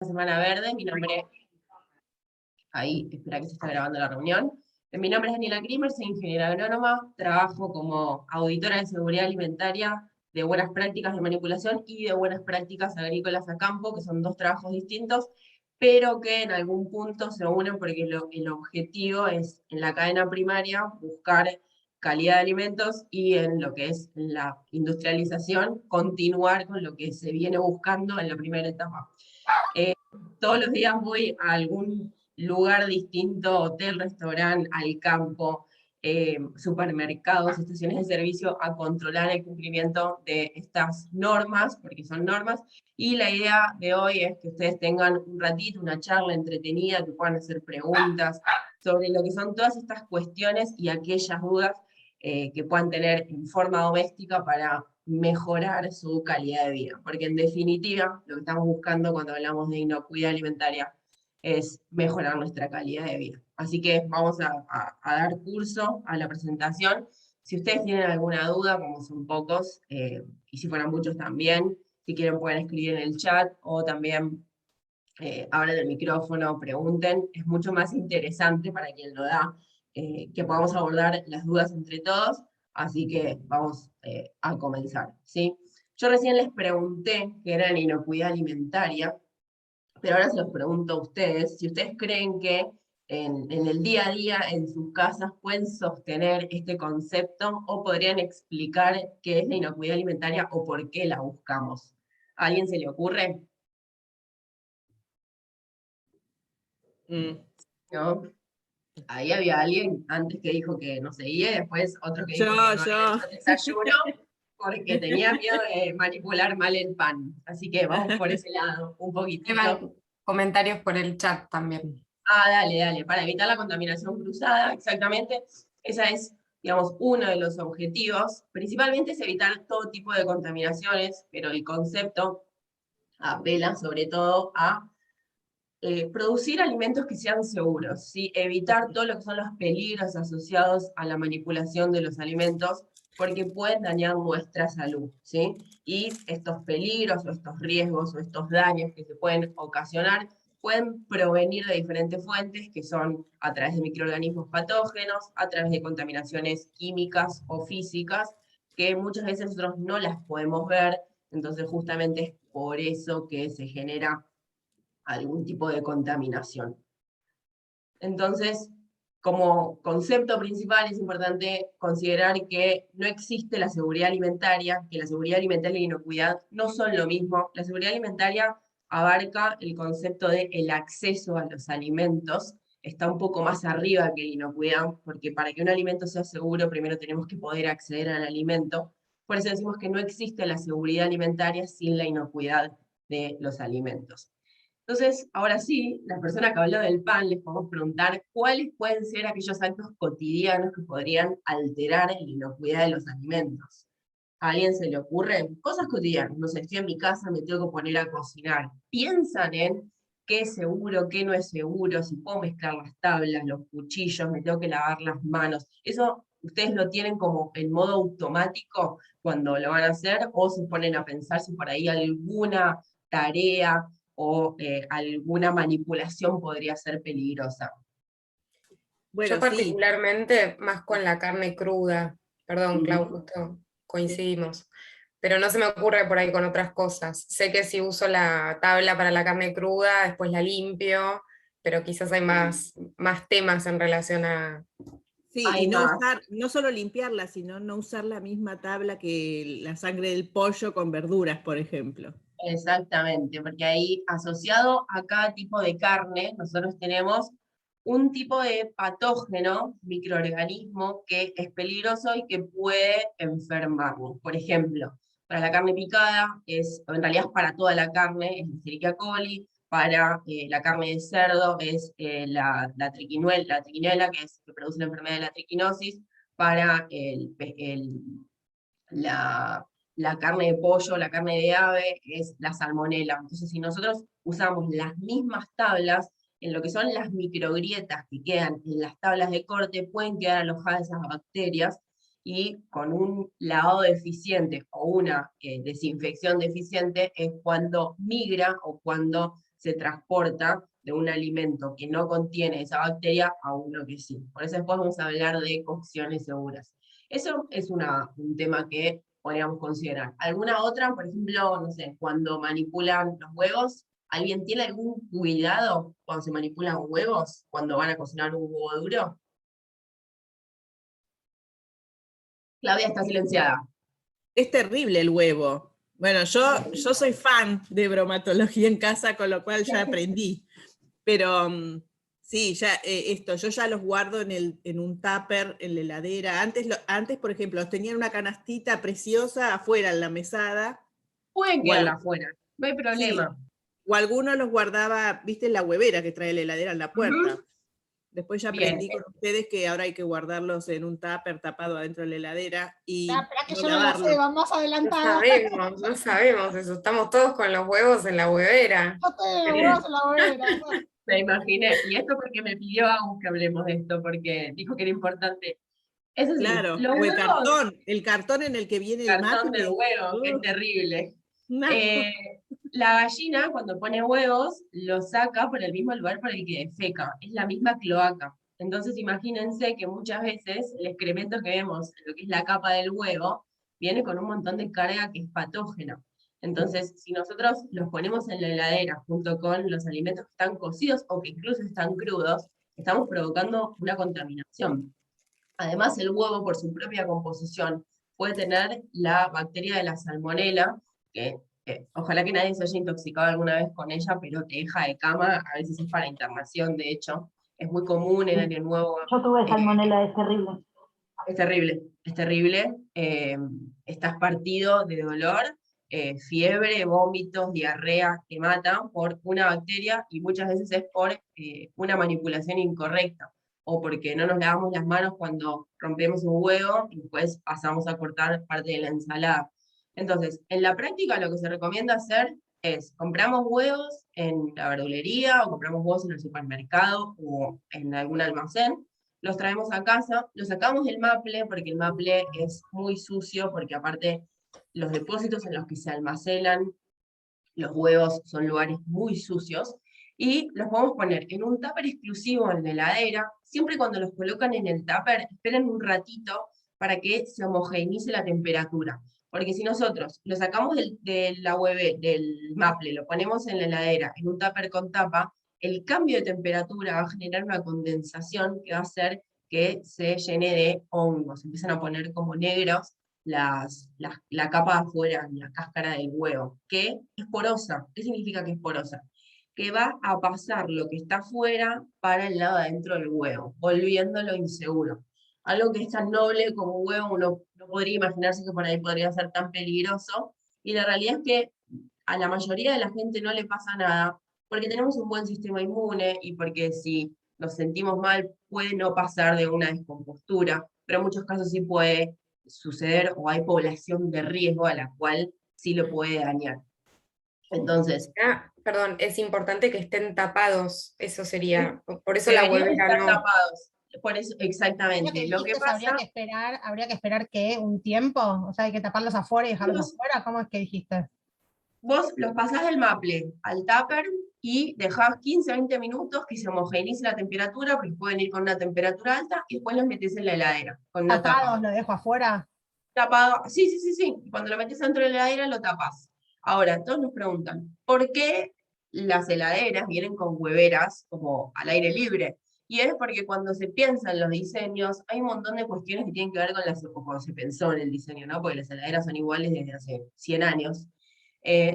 Semana Verde, mi nombre, ahí, espera que se está grabando la reunión. Mi nombre es Daniela Krimer, soy ingeniera agrónoma, trabajo como auditora de seguridad alimentaria, de buenas prácticas de manipulación y de buenas prácticas agrícolas a campo, que son dos trabajos distintos, pero que en algún punto se unen porque el objetivo es, en la cadena primaria, buscar calidad de alimentos y en lo que es la industrialización, continuar con lo que se viene buscando en la primera etapa. Todos los días voy a algún lugar distinto, hotel, restaurante, al campo, supermercados, estaciones de servicio, a controlar el cumplimiento de estas normas, porque son normas, y la idea de hoy es que ustedes tengan un ratito, una charla entretenida, que puedan hacer preguntas sobre lo que son todas estas cuestiones y aquellas dudas que puedan tener en forma doméstica para mejorar su calidad de vida. Porque en definitiva, lo que estamos buscando cuando hablamos de inocuidad alimentaria es mejorar nuestra calidad de vida. Así que vamos a dar curso a la presentación. Si ustedes tienen alguna duda, como son pocos, y si fueran muchos también, si quieren pueden escribir en el chat o también abran el micrófono, pregunten. Es mucho más interesante para quien lo da, que podamos abordar las dudas entre todos. Así que vamos a comenzar, ¿sí? Yo recién les pregunté qué era la inocuidad alimentaria, pero ahora se los pregunto a ustedes, si ustedes creen que en el día a día, en sus casas, pueden sostener este concepto o podrían explicar qué es la inocuidad alimentaria o por qué la buscamos. ¿A alguien se le ocurre? ¿No? Ahí había alguien antes que dijo que no seguía, y después otro que dijo que no había hecho desayuno porque tenía miedo de manipular mal el pan. Así que vamos por ese lado, un poquitito. Comentarios por el chat también. Dale, para evitar la contaminación cruzada, exactamente. Esa es, digamos, uno de los objetivos. Principalmente es evitar todo tipo de contaminaciones, pero el concepto apela sobre todo a producir alimentos que sean seguros, ¿sí? Evitar todo lo que son los peligros asociados a la manipulación de los alimentos, porque pueden dañar nuestra salud, ¿sí? Y estos peligros o estos riesgos o estos daños que se pueden ocasionar pueden provenir de diferentes fuentes, que son a través de microorganismos patógenos, a través de contaminaciones químicas o físicas, que muchas veces nosotros no las podemos ver, entonces justamente es por eso que se genera algún tipo de contaminación. Entonces, como concepto principal es importante considerar que no existe la seguridad alimentaria, que la seguridad alimentaria y la inocuidad no son lo mismo. La seguridad alimentaria abarca el concepto de el acceso a los alimentos, está un poco más arriba que la inocuidad, porque para que un alimento sea seguro, primero tenemos que poder acceder al alimento. Por eso decimos que no existe la seguridad alimentaria sin la inocuidad de los alimentos. Entonces, ahora sí, la persona que habló del pan, les podemos preguntar cuáles pueden ser aquellos actos cotidianos que podrían alterar la inocuidad de los alimentos. ¿A alguien se le ocurre? Cosas cotidianas, no sé, estoy en mi casa, me tengo que poner a cocinar. Piensan en qué es seguro, qué no es seguro, si puedo mezclar las tablas, los cuchillos, me tengo que lavar las manos. Eso ustedes lo tienen como en modo automático cuando lo van a hacer, o se ponen a pensar si por ahí alguna tarea o alguna manipulación podría ser peligrosa. Bueno, Yo particularmente más con la carne cruda, perdón, Clau, justo coincidimos, pero no se me ocurre por ahí con otras cosas. Sé que si uso la tabla para la carne cruda, después la limpio, pero quizás hay más temas en relación a... Sí, y no solo limpiarla, sino no usar la misma tabla que la sangre del pollo con verduras, por ejemplo. Exactamente, porque ahí asociado a cada tipo de carne, nosotros tenemos un tipo de patógeno, microorganismo, que es peligroso y que puede enfermarnos. Por ejemplo, para la carne picada, en realidad es para toda la carne, es Escherichia coli. Para la carne de cerdo es la triquiñuela, que produce la enfermedad de la triquinosis. Para la carne de pollo, la carne de ave, es la salmonela. Entonces, si nosotros usamos las mismas tablas, en lo que son las microgrietas que quedan en las tablas de corte, pueden quedar alojadas esas bacterias, y con un lavado deficiente o una desinfección deficiente es cuando migra o cuando se transporta de un alimento que no contiene esa bacteria a uno que sí. Por eso después vamos a hablar de cocciones seguras. Eso es un tema que podríamos considerar. ¿Alguna otra? Por ejemplo, no sé, cuando manipulan los huevos, ¿alguien tiene algún cuidado cuando se manipulan huevos? Cuando van a cocinar un huevo duro. Claudia está silenciada. Es terrible el huevo. Bueno, yo soy fan de bromatología en casa, con lo cual ya aprendí. Pero sí, ya yo ya los guardo en un tupper, en la heladera. Antes, por ejemplo, los tenía en una canastita preciosa afuera en la mesada. Pueden quedar afuera, no hay problema. Sí, o algunos los guardaba, viste, en la huevera que trae la heladera en la puerta. Después ya aprendí con ustedes que ahora hay que guardarlos en un tupper tapado adentro de la heladera y que yo no lo sé, vamos adelantados. No sabemos eso, estamos todos con los huevos en la huevera. Yo tengo los huevos en la huevera. Me imaginé, y esto porque me pidió Agus que hablemos de esto, porque dijo que era importante. Eso sí, claro, los o huevos, el cartón en el que viene el cartón maple. del huevo, que es terrible. No. La gallina, cuando pone huevos, los saca por el mismo lugar por el que defeca, es la misma cloaca. Entonces imagínense que muchas veces el excremento que vemos, lo que es la capa del huevo, viene con un montón de carga que es patógena. Entonces, si nosotros los ponemos en la heladera junto con los alimentos que están cocidos o que incluso están crudos, estamos provocando una contaminación. Además, el huevo, por su propia composición, puede tener la bacteria de la salmonela, que ojalá que nadie se haya intoxicado alguna vez con ella, pero te deja de cama, a veces es para internación, de hecho. Es muy común en Año Nuevo. Yo tuve salmonela, es terrible. Es terrible, es terrible. Estás partido de dolor, fiebre, vómitos, diarrea, te matan por una bacteria y muchas veces es por una manipulación incorrecta o porque no nos lavamos las manos cuando rompemos un huevo y después pasamos a cortar parte de la ensalada. Entonces, en la práctica lo que se recomienda hacer es, compramos huevos en la verdulería o compramos huevos en el supermercado o en algún almacén, los traemos a casa, los sacamos del maple, porque el maple es muy sucio, porque aparte los depósitos en los que se almacenan los huevos son lugares muy sucios, y los podemos poner en un tupper exclusivo en la heladera. Siempre cuando los colocan en el tupper, esperen un ratito para que se homogeneice la temperatura. Porque si nosotros lo sacamos del maple, lo ponemos en la heladera, en un tupper con tapa, el cambio de temperatura va a generar una condensación que va a hacer que se llene de hongos, empiezan a poner como negros la capa de afuera, la cáscara del huevo, que es porosa. ¿Qué significa que es porosa? Que va a pasar lo que está afuera para el lado de adentro del huevo, volviéndolo inseguro. Algo que es tan noble como un huevo, uno no podría imaginarse que por ahí podría ser tan peligroso, y la realidad es que a la mayoría de la gente no le pasa nada, porque tenemos un buen sistema inmune, y porque si nos sentimos mal puede no pasar de una descompostura, pero en muchos casos sí puede suceder, o hay población de riesgo a la cual sí lo puede dañar. Entonces, perdón, es importante que estén tapados, eso sería, por eso la deberían huevera estar no. tapados. Por eso, exactamente. Lo que pasa, habría que esperar ¿qué? ¿Un tiempo? O sea, hay que taparlos afuera y dejarlos afuera. ¿Cómo es que dijiste? vos los pasás del maple al tupper y dejás 15-20 minutos que se homogeneice la temperatura, porque pueden ir con una temperatura alta, y después los metés en la heladera, con una tapa. ¿Tapados lo dejo afuera? Tapado, sí. Y cuando lo metés dentro de la heladera lo tapás. Ahora, todos nos preguntan, ¿por qué las heladeras vienen con hueveras como al aire libre? Y es porque cuando se piensa en los diseños, hay un montón de cuestiones que tienen que ver con cuando se pensó en el diseño, ¿no? Porque las heladeras son iguales desde hace 100 años.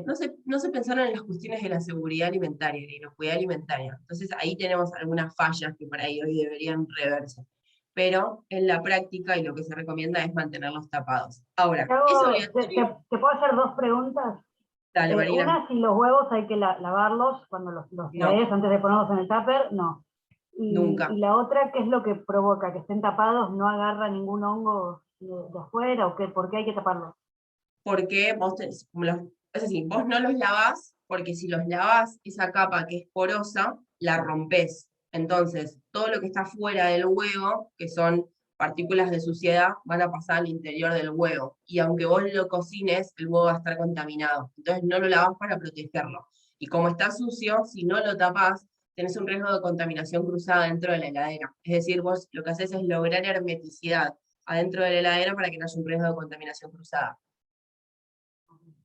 No se pensaron en las cuestiones de la seguridad alimentaria, de la inocuidad alimentaria. Entonces ahí tenemos algunas fallas que por ahí hoy deberían reverse. Pero en la práctica y lo que se recomienda es mantenerlos tapados. Ahora, ¿te puedo hacer dos preguntas? Dale, Marina. Una, si los huevos hay que lavarlos cuando los traes antes de ponerlos en el tupper, no. Nunca. Y la otra, ¿qué es lo que provoca? ¿Que estén tapados? ¿No agarra ningún hongo de afuera? ¿O qué? ¿Por qué hay que taparlos? Porque vos es decir, vos no los lavás, porque si los lavás, esa capa que es porosa, la rompés. Entonces, todo lo que está fuera del huevo, que son partículas de suciedad, van a pasar al interior del huevo. Y aunque vos lo cocines, el huevo va a estar contaminado. Entonces no lo lavás para protegerlo. Y como está sucio, si no lo tapás, tenés un riesgo de contaminación cruzada dentro de la heladera. Es decir, vos lo que haces es lograr hermeticidad adentro de la heladera para que no haya un riesgo de contaminación cruzada.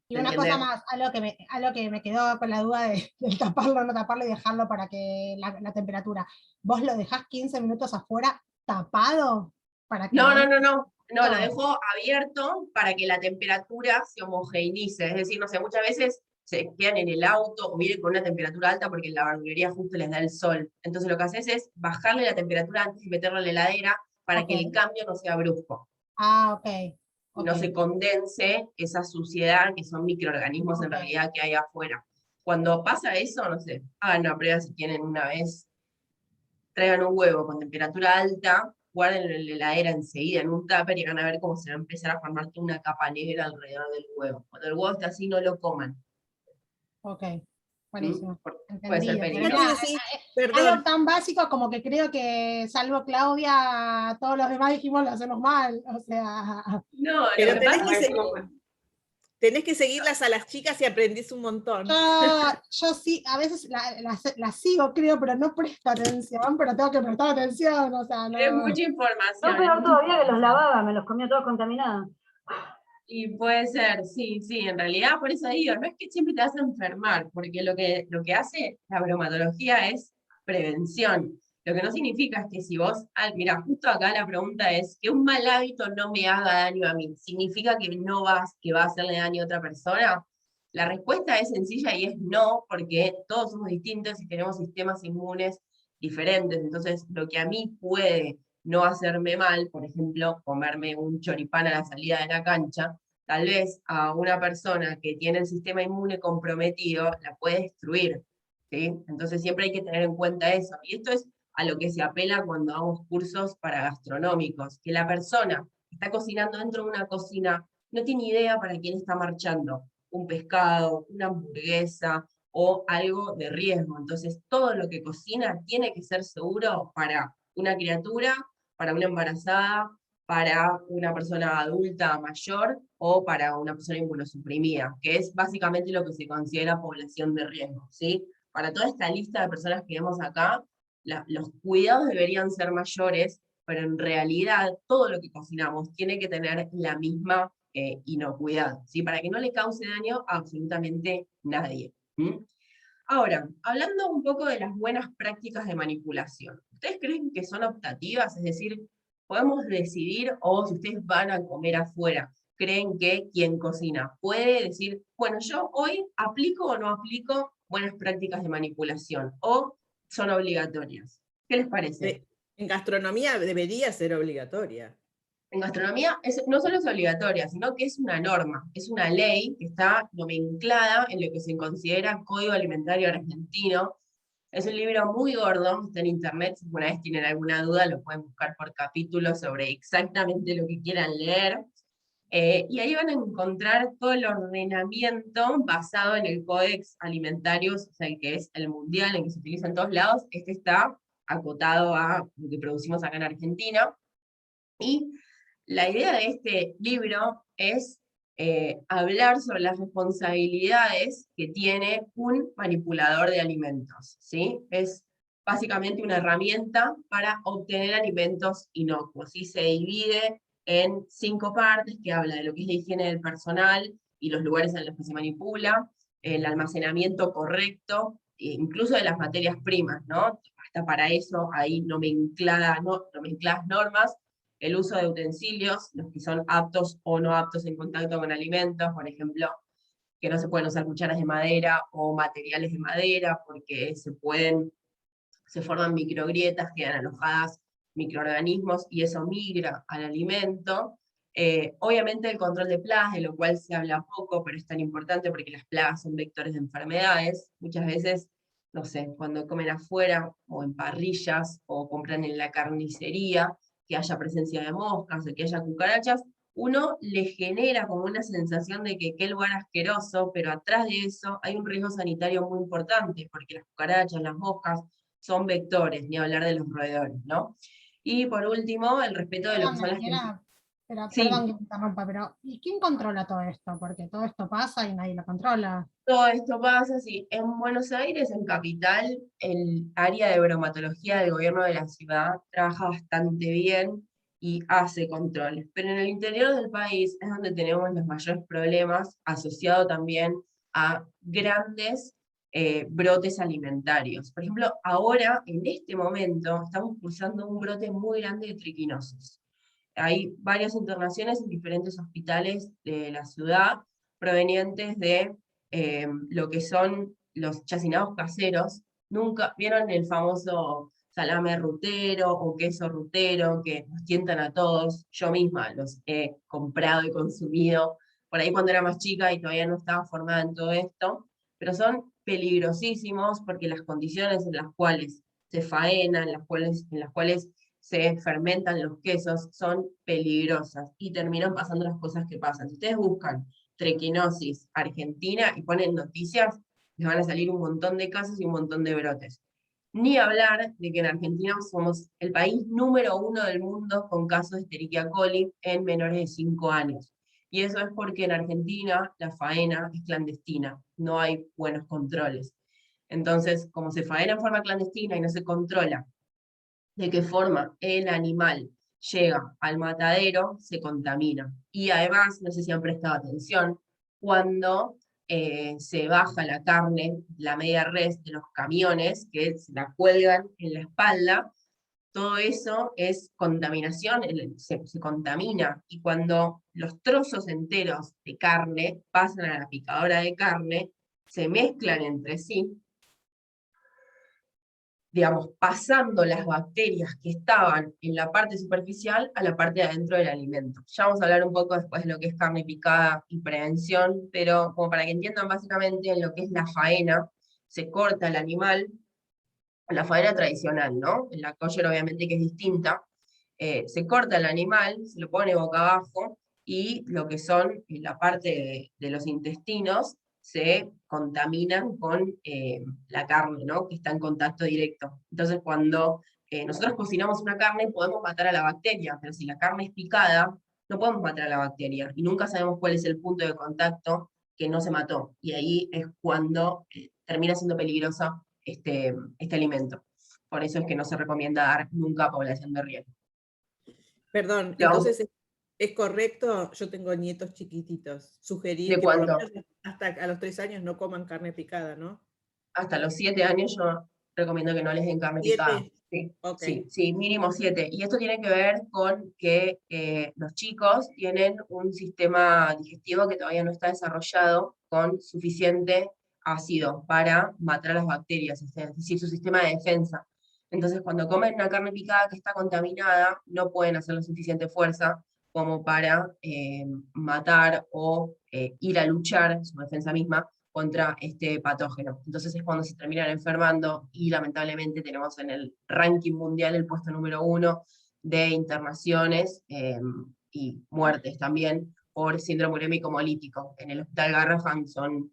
Y ¿Se una entiende? cosa más, algo que me quedó con la duda de taparlo o no taparlo y dejarlo para que la temperatura. ¿Vos lo dejás 15 minutos afuera tapado? Para que No, lo No. dejo abierto para que la temperatura se homogeneice. Es decir, no sé, muchas veces se quedan en el auto o vienen con una temperatura alta porque en la verdulería justo les da el sol. Entonces lo que haces es bajarle la temperatura antes de meterlo en la heladera para que el Ok. cambio no sea brusco. Ah, ok. Y Ok. no se condense esa suciedad que son microorganismos en Ok. realidad que hay afuera. Cuando pasa eso, no sé, hagan una prueba si tienen una vez, traigan un huevo con temperatura alta, guárdenlo en la heladera enseguida en un tupper y van a ver cómo se va a empezar a formar toda una capa negra alrededor del huevo. Cuando el huevo está así, no lo coman. Ok. Buenísimo. Porque puede ser Entendido. Porque peligroso. Sí, algo perdón. tan básico como que creo que, salvo Claudia, todos los demás dijimos lo hacemos mal. O sea, No, lo Pero que tenés pasa que, es tenés que seguirlas a las chicas y aprendís un montón. yo sí, a veces la sigo, creo, pero no presto atención, pero tengo que prestar atención. O sea, que es no. mucha información. No, peor mucha todavía que los información. lavaba, me los comía todos contaminados. Y puede ser, sí, en realidad por eso digo, no es que siempre te vas a enfermar, porque lo que hace la bromatología es prevención. Lo que no significa es que si vos, mira, justo acá la pregunta es, que un mal hábito no me haga daño a mí, ¿significa que que va a hacerle daño a otra persona? La respuesta es sencilla y es no, porque todos somos distintos y tenemos sistemas inmunes diferentes. Entonces, lo que a mí puede no hacerme mal, por ejemplo, comerme un choripán a la salida de la cancha, tal vez a una persona que tiene el sistema inmune comprometido la puede destruir, ¿sí? Entonces siempre hay que tener en cuenta eso. Y esto es a lo que se apela cuando damos cursos para gastronómicos, que la persona que está cocinando dentro de una cocina no tiene idea para quién está marchando, un pescado, una hamburguesa o algo de riesgo. Entonces todo lo que cocina tiene que ser seguro para una criatura, para una embarazada, para una persona adulta mayor o para una persona inmunosuprimida, que es básicamente lo que se considera población de riesgo, ¿sí? Para toda esta lista de personas que vemos acá, los cuidados deberían ser mayores, pero en realidad todo lo que cocinamos tiene que tener la misma inocuidad, ¿sí? Para que no le cause daño a absolutamente nadie. Ahora, hablando un poco de las buenas prácticas de manipulación, ¿ustedes creen que son optativas? Es decir, podemos decidir, o si ustedes van a comer afuera, ¿creen que quien cocina puede decir, bueno, yo hoy aplico o no aplico buenas prácticas de manipulación? ¿O son obligatorias? ¿Qué les parece? En gastronomía debería ser obligatoria. En gastronomía no solo es obligatoria, sino que es una norma, es una ley que está nomenclada en lo que se considera Código Alimentario Argentino. Es un libro muy gordo, está en internet, si alguna vez tienen alguna duda lo pueden buscar por capítulo sobre exactamente lo que quieran leer. Y ahí van a encontrar todo el ordenamiento basado en el Códex Alimentario, o sea, el que es el mundial, el que se utiliza en todos lados. Este está acotado a lo que producimos acá en Argentina. Y la idea de este libro es hablar sobre las responsabilidades que tiene un manipulador de alimentos, ¿sí? Es básicamente una herramienta para obtener alimentos inocuos, y se divide en 5 partes, que habla de lo que es la higiene del personal y los lugares en los que se manipula, el almacenamiento correcto, incluso de las materias primas, ¿no? Hasta para eso hay nomencladas normas, el uso de utensilios, los que son aptos o no aptos en contacto con alimentos, por ejemplo, que no se pueden usar cucharas de madera o materiales de madera, porque se forman microgrietas, quedan alojadas microorganismos y eso migra al alimento. Obviamente el control de plagas, de lo cual se habla poco, pero es tan importante porque las plagas son vectores de enfermedades. Muchas veces, no sé, cuando comen afuera o en parrillas o compran en la carnicería, que haya presencia de moscas o que haya cucarachas, uno le genera como una sensación de que qué lugar asqueroso, pero atrás de eso hay un riesgo sanitario muy importante, porque las cucarachas, las moscas, son vectores, ni hablar de los roedores, ¿no? Y por último, el respeto de lo que son las Pero, Sí. perdón que me interrumpa, pero ¿y quién controla todo esto? Porque todo esto pasa y nadie lo controla. Todo esto pasa, sí. En Buenos Aires, en Capital, el área de bromatología del gobierno de la ciudad trabaja bastante bien y hace controles. Pero en el interior del país es donde tenemos los mayores problemas, asociado también a grandes brotes alimentarios. Por ejemplo, ahora, en este momento, estamos cursando un brote muy grande de triquinosis. Hay varias internaciones en diferentes hospitales de la ciudad provenientes de lo que son los chacinados caseros. Nunca vieron el famoso salame rutero o queso rutero que nos tientan a todos. Yo misma los he comprado y consumido por ahí cuando era más chica y todavía no estaba formada en todo esto, pero son peligrosísimos porque las condiciones en las cuales se faenan, en las cuales se fermentan los quesos, son peligrosas y terminan pasando las cosas que pasan. Si ustedes buscan triquinosis Argentina y ponen noticias, les van a salir un montón de casos y un montón de brotes. Ni hablar de que en Argentina somos el país número 1 del mundo con casos de Escherichia coli en menores de 5 años. Y eso es porque en Argentina la faena es clandestina, no hay buenos controles. Entonces, como se faena en forma clandestina y no se controla de qué forma el animal llega al matadero, se contamina. Y además, no sé si han prestado atención, cuando se baja la carne, la media res de los camiones, que se la cuelgan en la espalda, todo eso es contaminación, se contamina. Y cuando los trozos enteros de carne pasan a la picadora de carne, se mezclan entre sí, digamos, pasando las bacterias que estaban en la parte superficial a la parte de adentro del alimento. Ya vamos a hablar un poco después de lo que es carne picada y prevención, pero como para que entiendan básicamente en lo que es la faena, se corta el animal, la faena tradicional, ¿no? En la kosher obviamente que es distinta, se corta el animal, se lo pone boca abajo, y lo que son la parte de los intestinos se contaminan con la carne, ¿no? Que está en contacto directo. Entonces, cuando nosotros cocinamos una carne, podemos matar a la bacteria, pero si la carne es picada, no podemos matar a la bacteria, y nunca sabemos cuál es el punto de contacto que no se mató. Y ahí es cuando termina siendo peligrosa este alimento. Por eso es que no se recomienda dar nunca a población de riesgo. Perdón, Clau, entonces es correcto, yo tengo nietos chiquititos, sugerir ¿de que por lo cuánto? menos hasta a los 3 años no coman carne picada, ¿no? Hasta los 7 años yo recomiendo que no les den carne picada. 7, Sí, ok. sí, mínimo 7. Y esto tiene que ver con que los chicos tienen un sistema digestivo que todavía no está desarrollado con suficiente ácido para matar a las bacterias, es decir, su sistema de defensa. Entonces, cuando comen una carne picada que está contaminada, no pueden hacer la suficiente fuerza como para matar o ir a luchar, su defensa misma, contra este patógeno. Entonces es cuando se terminan enfermando y lamentablemente tenemos en el ranking mundial el puesto número 1 de internaciones y muertes también por síndrome urémico hemolítico. En el Hospital Garrahan son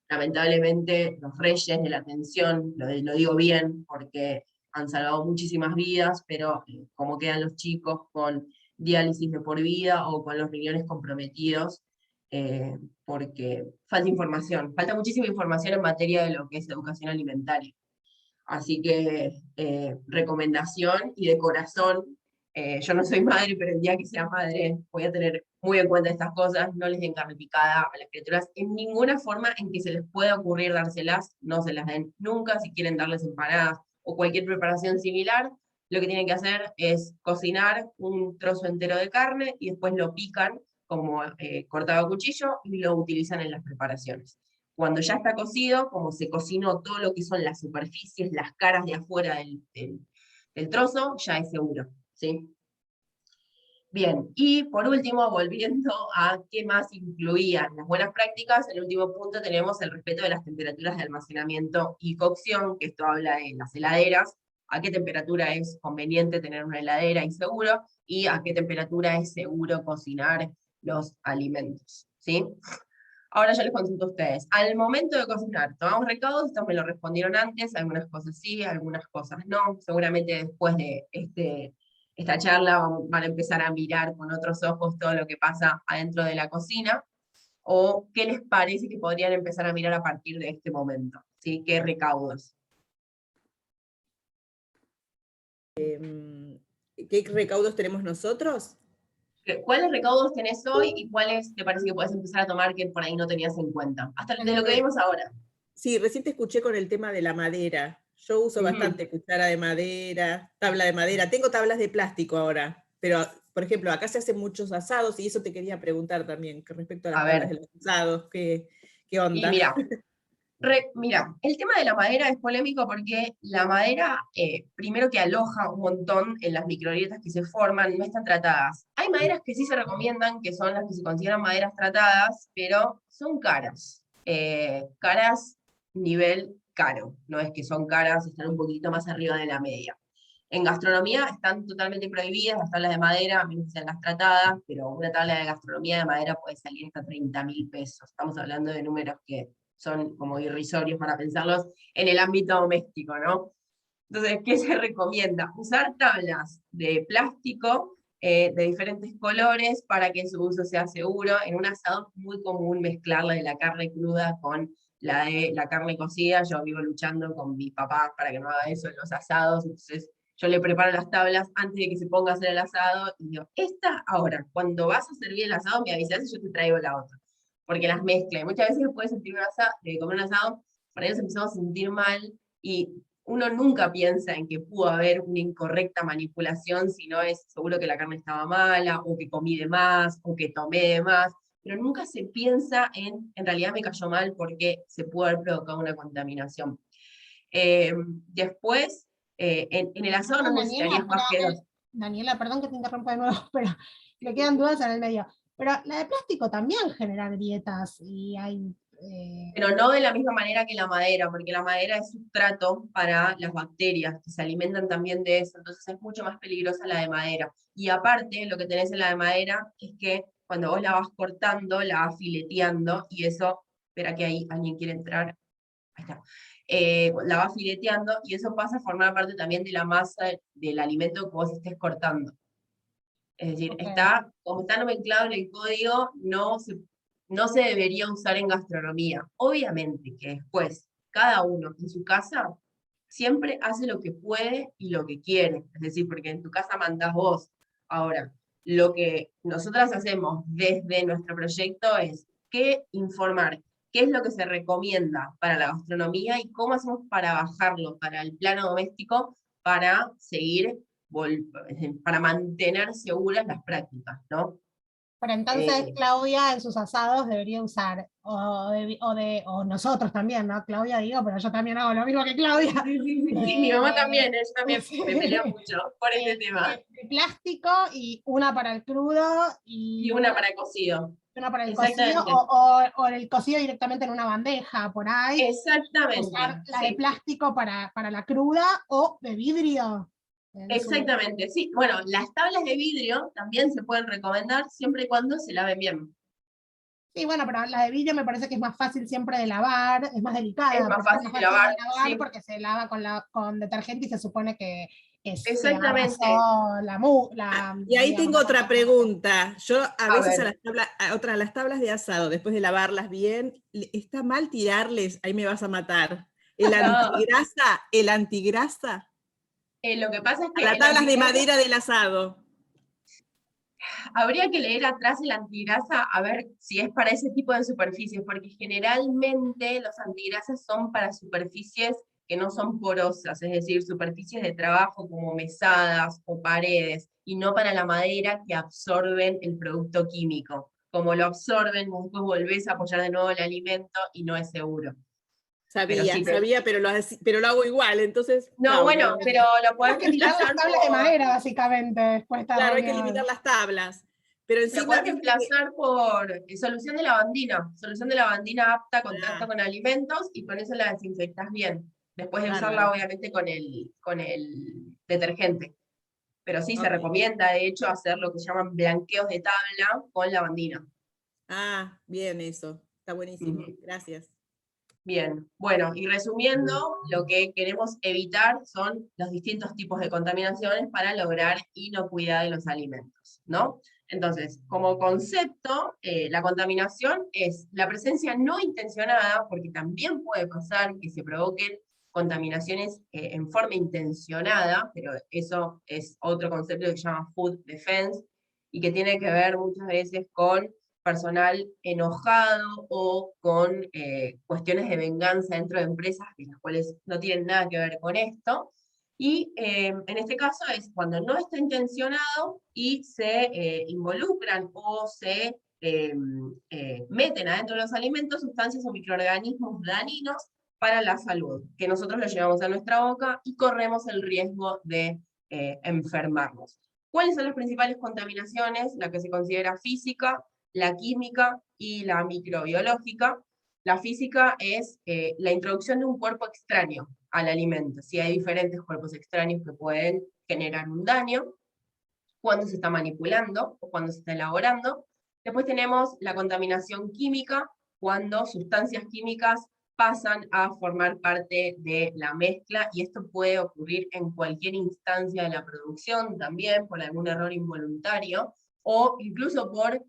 lamentablemente los reyes de la atención, lo digo bien porque han salvado muchísimas vidas, pero como quedan los chicos con diálisis de por vida o con los riñones comprometidos, porque falta muchísima información en materia de lo que es educación alimentaria. Así que recomendación y de corazón, yo no soy madre, pero el día que sea madre voy a tener muy en cuenta estas cosas, no les den carne picada a las criaturas, en ninguna forma en que se les pueda ocurrir dárselas, no se las den nunca. Si quieren darles empanadas o cualquier preparación similar, lo que tienen que hacer es cocinar un trozo entero de carne y después lo pican como cortado a cuchillo y lo utilizan en las preparaciones. Cuando ya está cocido, como se cocinó todo lo que son las superficies, las caras de afuera del trozo, ya es seguro, ¿sí? Bien, y por último, volviendo a qué más incluían las buenas prácticas, en el último punto tenemos el respeto de las temperaturas de almacenamiento y cocción, que esto habla de las heladeras, a qué temperatura es conveniente tener una heladera y seguro, y a qué temperatura es seguro cocinar los alimentos, ¿sí? Ahora yo les consulto a ustedes. Al momento de cocinar, ¿tomamos recaudos? Estos me lo respondieron antes, algunas cosas sí, algunas cosas no. Seguramente después de este esta charla van a empezar a mirar con otros ojos todo lo que pasa adentro de la cocina, o qué les parece que podrían empezar a mirar a partir de este momento, ¿sí? ¿Qué recaudos? ¿Qué recaudos tenemos nosotros? ¿Cuáles recaudos tenés hoy y cuáles te parece que podés empezar a tomar que por ahí no tenías en cuenta? Hasta de lo que vimos ahora. Sí, recién te escuché con el tema de la madera. Yo uso bastante cuchara de madera, tabla de madera. Tengo tablas de plástico ahora, pero, por ejemplo, acá se hacen muchos asados y eso te quería preguntar también, con respecto a las tablas de los asados, ¿qué onda? Y mira, el tema de la madera es polémico porque la madera, primero que aloja un montón en las microgrietas que se forman, no están tratadas. Hay maderas que sí se recomiendan, que son las que se consideran maderas tratadas, pero son caras. Caras nivel caro, no es que son caras, están un poquito más arriba de la media. En gastronomía están totalmente prohibidas las tablas de madera, a menos que sean las tratadas, pero una tabla de gastronomía de madera puede salir hasta 30.000 pesos. Estamos hablando de números que son como irrisorios para pensarlos en el ámbito doméstico, ¿no? Entonces, ¿qué se recomienda? Usar tablas de plástico de diferentes colores para que su uso sea seguro. En un asado es muy común mezclar la de la carne cruda con la de la carne cocida. Yo vivo luchando con mi papá para que no haga eso en los asados, entonces yo le preparo las tablas antes de que se ponga a hacer el asado y digo, esta ahora, cuando vas a servir el asado me avisas y yo te traigo la otra. Porque las mezcla. Y muchas veces después de comer un asado, para ellos empezamos a sentir mal y uno nunca piensa en que pudo haber una incorrecta manipulación, sino es seguro que la carne estaba mala, o que comí de más, o que tomé de más, pero nunca se piensa en realidad me cayó mal porque se pudo haber provocado una contaminación. Después, en el asado no necesitarías más que dos. Daniela, perdón que te interrumpa de nuevo, pero me quedan dudas en el medio. Pero la de plástico también genera grietas y hay... Pero no de la misma manera que la madera, porque la madera es sustrato para las bacterias, que se alimentan también de eso, entonces es mucho más peligrosa la de madera. Y aparte, lo que tenés en la de madera es que cuando vos la vas cortando, la vas fileteando, y eso, espera que ahí alguien quiere entrar, ahí está. La vas fileteando, y eso pasa a formar parte también de la masa del alimento que vos estés cortando. Es decir, como está nomenclado en el código, no se debería usar en gastronomía. Obviamente que después, cada uno en su casa siempre hace lo que puede y lo que quiere. Es decir, porque en tu casa mandás vos. Ahora, lo que nosotras hacemos desde nuestro proyecto es informar qué es lo que se recomienda para la gastronomía y cómo hacemos para bajarlo para el plano doméstico para seguir para mantener seguras las prácticas, ¿no? Pero entonces Claudia en sus asados debería usar, o nosotros también, ¿no? Claudia digo, pero yo también hago lo mismo que Claudia. Sí, mi mamá también, ella también me pelea mucho por este tema. De plástico y una para el crudo y una para el cocido. Una para el cocido o el cocido directamente en una bandeja, por ahí. Exactamente. Usar la de plástico para la cruda o de vidrio. Exactamente, sí. Bueno, las tablas de vidrio también se pueden recomendar siempre y cuando se laven bien. Sí, bueno, pero la de vidrio me parece que es más fácil siempre de lavar, es más delicada. Es más fácil de lavar, sí. Porque se lava con detergente y se supone que es exactamente. Y ahí tengo otra pregunta. Yo a veces a las tablas de asado, después de lavarlas bien, ¿está mal tirarles? Ahí me vas a matar. ¿El antigrasa? Lo que pasa es que las tablas de madera del asado. Habría que leer atrás el antigrasa a ver si es para ese tipo de superficies, porque generalmente los antigrasas son para superficies que no son porosas, es decir, superficies de trabajo como mesadas o paredes, y no para la madera que absorben el producto químico. Como lo absorben, después volvés a apoyar de nuevo el alimento y no es seguro. Sabía, pero lo hago igual, entonces... No, bueno, pero lo podés reemplazar las tablas de madera, básicamente. Después claro, hay que eliminar las tablas. Pero lo podés reemplazar por solución de lavandina. Solución de lavandina apta, contacto con alimentos, y con eso la desinfectás bien. Después de usarla, obviamente, con el detergente. Pero sí, se recomienda, de hecho, hacer lo que llaman blanqueos de tabla con lavandina. Ah, bien eso. Está buenísimo. Gracias. Bien, bueno, y resumiendo, lo que queremos evitar son los distintos tipos de contaminaciones para lograr inocuidad de los alimentos, ¿no? Entonces, como concepto, la contaminación es la presencia no intencionada, porque también puede pasar que se provoquen contaminaciones en forma intencionada, pero eso es otro concepto que se llama food defense, y que tiene que ver muchas veces con personal enojado o con cuestiones de venganza dentro de empresas, las cuales no tienen nada que ver con esto. Y en este caso es cuando no está intencionado y se involucran o se meten adentro de los alimentos sustancias o microorganismos dañinos para la salud, que nosotros los llevamos a nuestra boca y corremos el riesgo de enfermarnos. ¿Cuáles son las principales contaminaciones? La que se considera física, la química y la microbiológica. La física es la introducción de un cuerpo extraño al alimento. Si hay diferentes cuerpos extraños que pueden generar un daño cuando se está manipulando o cuando se está elaborando. Después tenemos la contaminación química, cuando sustancias químicas pasan a formar parte de la mezcla, y esto puede ocurrir en cualquier instancia de la producción también, por algún error involuntario, o incluso por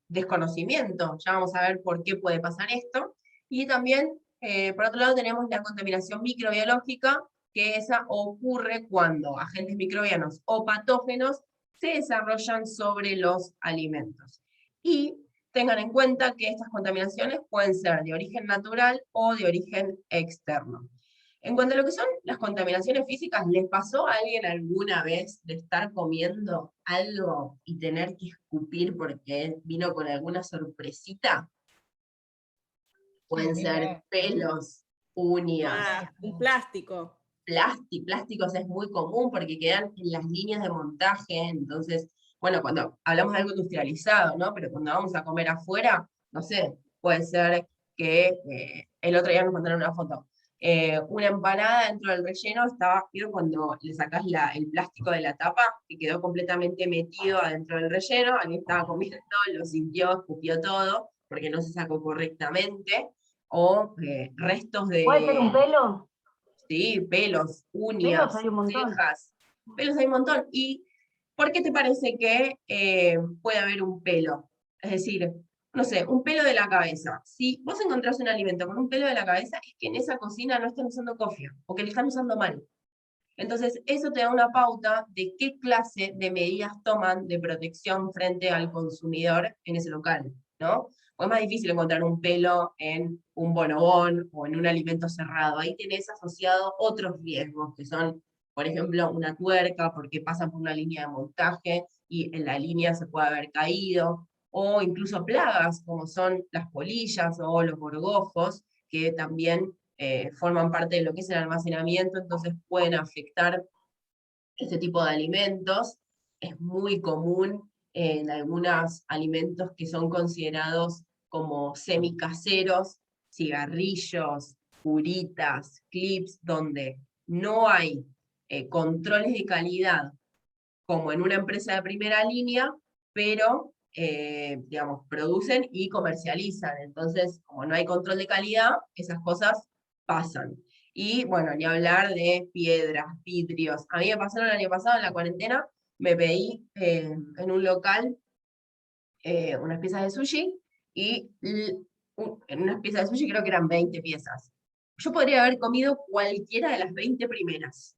desconocimiento. Ya vamos a ver por qué puede pasar esto. Y también, por otro lado, tenemos la contaminación microbiológica, que esa ocurre cuando agentes microbianos o patógenos se desarrollan sobre los alimentos. Y tengan en cuenta que estas contaminaciones pueden ser de origen natural o de origen externo. En cuanto a lo que son las contaminaciones físicas, ¿les pasó a alguien alguna vez de estar comiendo algo y tener que escupir porque vino con alguna sorpresita? Pueden ser pelos, uñas. Un plástico. Plásticos es muy común porque quedan en las líneas de montaje, entonces, bueno, cuando hablamos de algo industrializado, ¿no? Pero cuando vamos a comer afuera, no sé, puede ser que el otro día nos mandaron una foto. Una empanada dentro del relleno estaba, ¿vieron cuando le sacás el plástico de la tapa y quedó completamente metido adentro del relleno? Alguien estaba comiendo, lo sintió, escupió todo, porque no se sacó correctamente, o restos de... ¿Puede ser un pelo? Sí, pelos, uñas, Pelos hay un montón. cejas, pelos hay un montón. ¿Y por qué te parece que puede haber un pelo? Es decir, no sé, un pelo de la cabeza. Si vos encontrás un alimento con un pelo de la cabeza, es que en esa cocina no están usando cofia, o que le están usando mal. Entonces, eso te da una pauta de qué clase de medidas toman de protección frente al consumidor en ese local, ¿no? O es más difícil encontrar un pelo en un bonobón o en un alimento cerrado. Ahí tenés asociado otros riesgos, que son, por ejemplo, una tuerca, porque pasan por una línea de montaje y en la línea se puede haber caído, o incluso plagas, como son las polillas o los gorgojos, que también forman parte de lo que es el almacenamiento, entonces pueden afectar este tipo de alimentos. Es muy común en algunos alimentos que son considerados como semicaseros, cigarrillos, curitas, clips, donde no hay controles de calidad como en una empresa de primera línea, pero digamos, producen y comercializan. Entonces, como no hay control de calidad, esas cosas pasan. Y bueno, ni hablar de piedras, vidrios. A mí me pasaron el año pasado en la cuarentena, me pedí en un local unas piezas de sushi, y en unas piezas de sushi creo que eran 20 piezas. Yo podría haber comido cualquiera de las 20 primeras,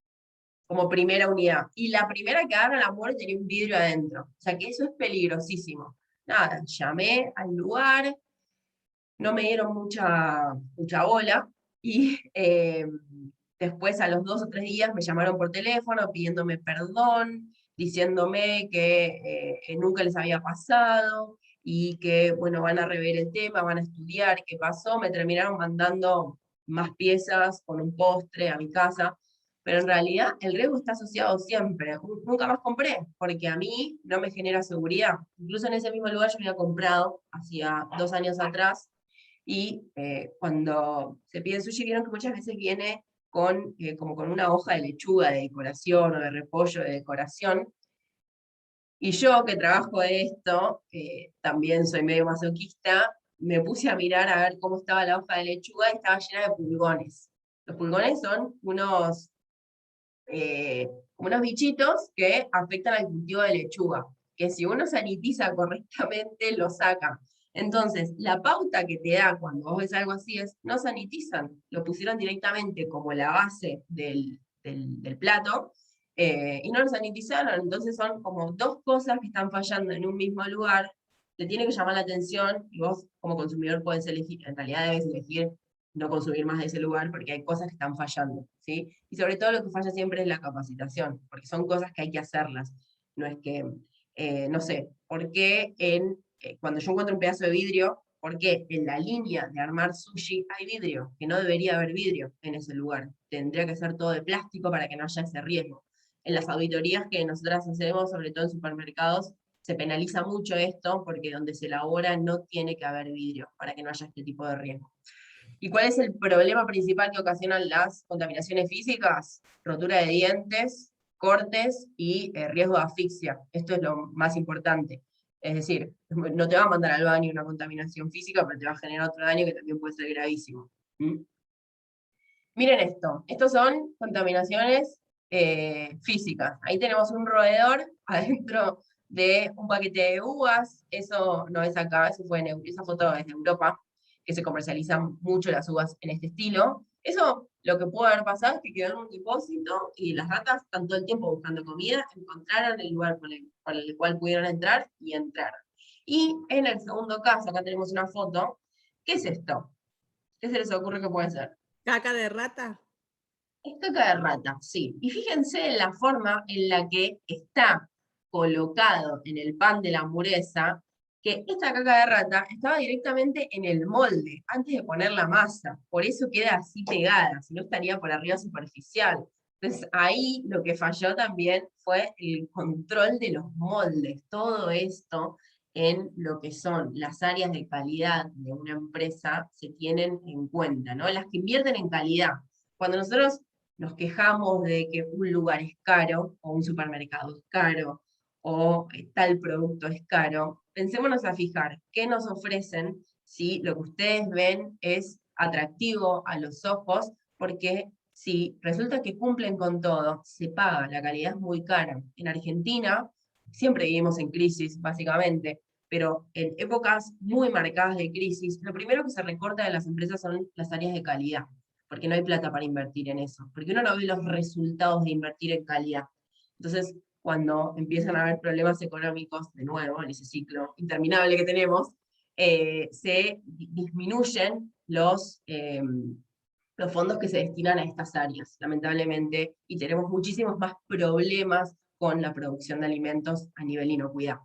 como primera unidad. Y la primera que agarra la muerte tenía un vidrio adentro. O sea que eso es peligrosísimo. Nada, llamé al lugar, no me dieron mucha bola, y después a los 2 o 3 días me llamaron por teléfono pidiéndome perdón, diciéndome que nunca les había pasado, y que, bueno, van a rever el tema, van a estudiar qué pasó. Me terminaron mandando más piezas con un postre a mi casa, pero en realidad el riesgo está asociado siempre. Nunca más compré, porque a mí no me genera seguridad. Incluso en ese mismo lugar yo había comprado, hacía 2 años atrás, y cuando se pide sushi, vieron que muchas veces viene con, como con una hoja de lechuga de decoración o de repollo de decoración. Y yo, que trabajo de esto, también soy medio masoquista, me puse a mirar a ver cómo estaba la hoja de lechuga y estaba llena de pulgones. Los pulgones son unos bichitos que afectan al cultivo de lechuga, que si uno sanitiza correctamente, lo saca. Entonces, la pauta que te da cuando vos ves algo así es, no sanitizan, lo pusieron directamente como la base del plato, y no lo sanitizaron, entonces son como dos cosas que están fallando en un mismo lugar, te tiene que llamar la atención, y vos como consumidor podés elegir, en realidad debes elegir no consumir más de ese lugar porque hay cosas que están fallando, ¿sí? Y sobre todo lo que falla siempre es la capacitación, porque son cosas que hay que hacerlas. No es que, no sé, ¿por qué cuando yo encuentro un pedazo de vidrio, por qué en la línea de armar sushi hay vidrio? Que no debería haber vidrio en ese lugar. Tendría que ser todo de plástico para que no haya ese riesgo. En las auditorías que nosotras hacemos, sobre todo en supermercados, se penaliza mucho esto porque donde se elabora no tiene que haber vidrio para que no haya este tipo de riesgo. ¿Y cuál es el problema principal que ocasionan las contaminaciones físicas? Rotura de dientes, cortes y riesgo de asfixia. Esto es lo más importante. Es decir, no te va a mandar al baño una contaminación física, pero te va a generar otro daño que también puede ser gravísimo. Miren esto, estos son contaminaciones físicas. Ahí tenemos un roedor adentro de un paquete de uvas. Eso no es acá, esa foto es de Europa, que se comercializan mucho las uvas en este estilo. Eso lo que pudo haber pasado es que quedó en un depósito y las ratas están todo el tiempo buscando comida, encontraron el lugar por el cual pudieron entrar y entraron. Y en el segundo caso, acá tenemos una foto. ¿Qué es esto? ¿Qué se les ocurre que puede ser? ¿Caca de rata? Es caca de rata, sí. Y fíjense en la forma en la que está colocado en el pan de la hamburguesa, que esta caca de rata estaba directamente en el molde, antes de poner la masa. Por eso queda así pegada, si no estaría por arriba superficial. Entonces ahí lo que falló también fue el control de los moldes. Todo esto en lo que son las áreas de calidad de una empresa se tienen en cuenta, ¿no? Las que invierten en calidad. Cuando nosotros nos quejamos de que un lugar es caro, o un supermercado es caro, o tal producto es caro, pensémonos a fijar qué nos ofrecen si lo que ustedes ven es atractivo a los ojos, porque si resulta que cumplen con todo, se paga, la calidad es muy cara. En Argentina siempre vivimos en crisis, básicamente, pero en épocas muy marcadas de crisis, lo primero que se recorta de las empresas son las áreas de calidad, porque no hay plata para invertir en eso, porque uno no ve los resultados de invertir en calidad. Entonces, cuando empiezan a haber problemas económicos, de nuevo, en ese ciclo interminable que tenemos, se disminuyen los fondos que se destinan a estas áreas, lamentablemente, y tenemos muchísimos más problemas con la producción de alimentos a nivel inocuidad.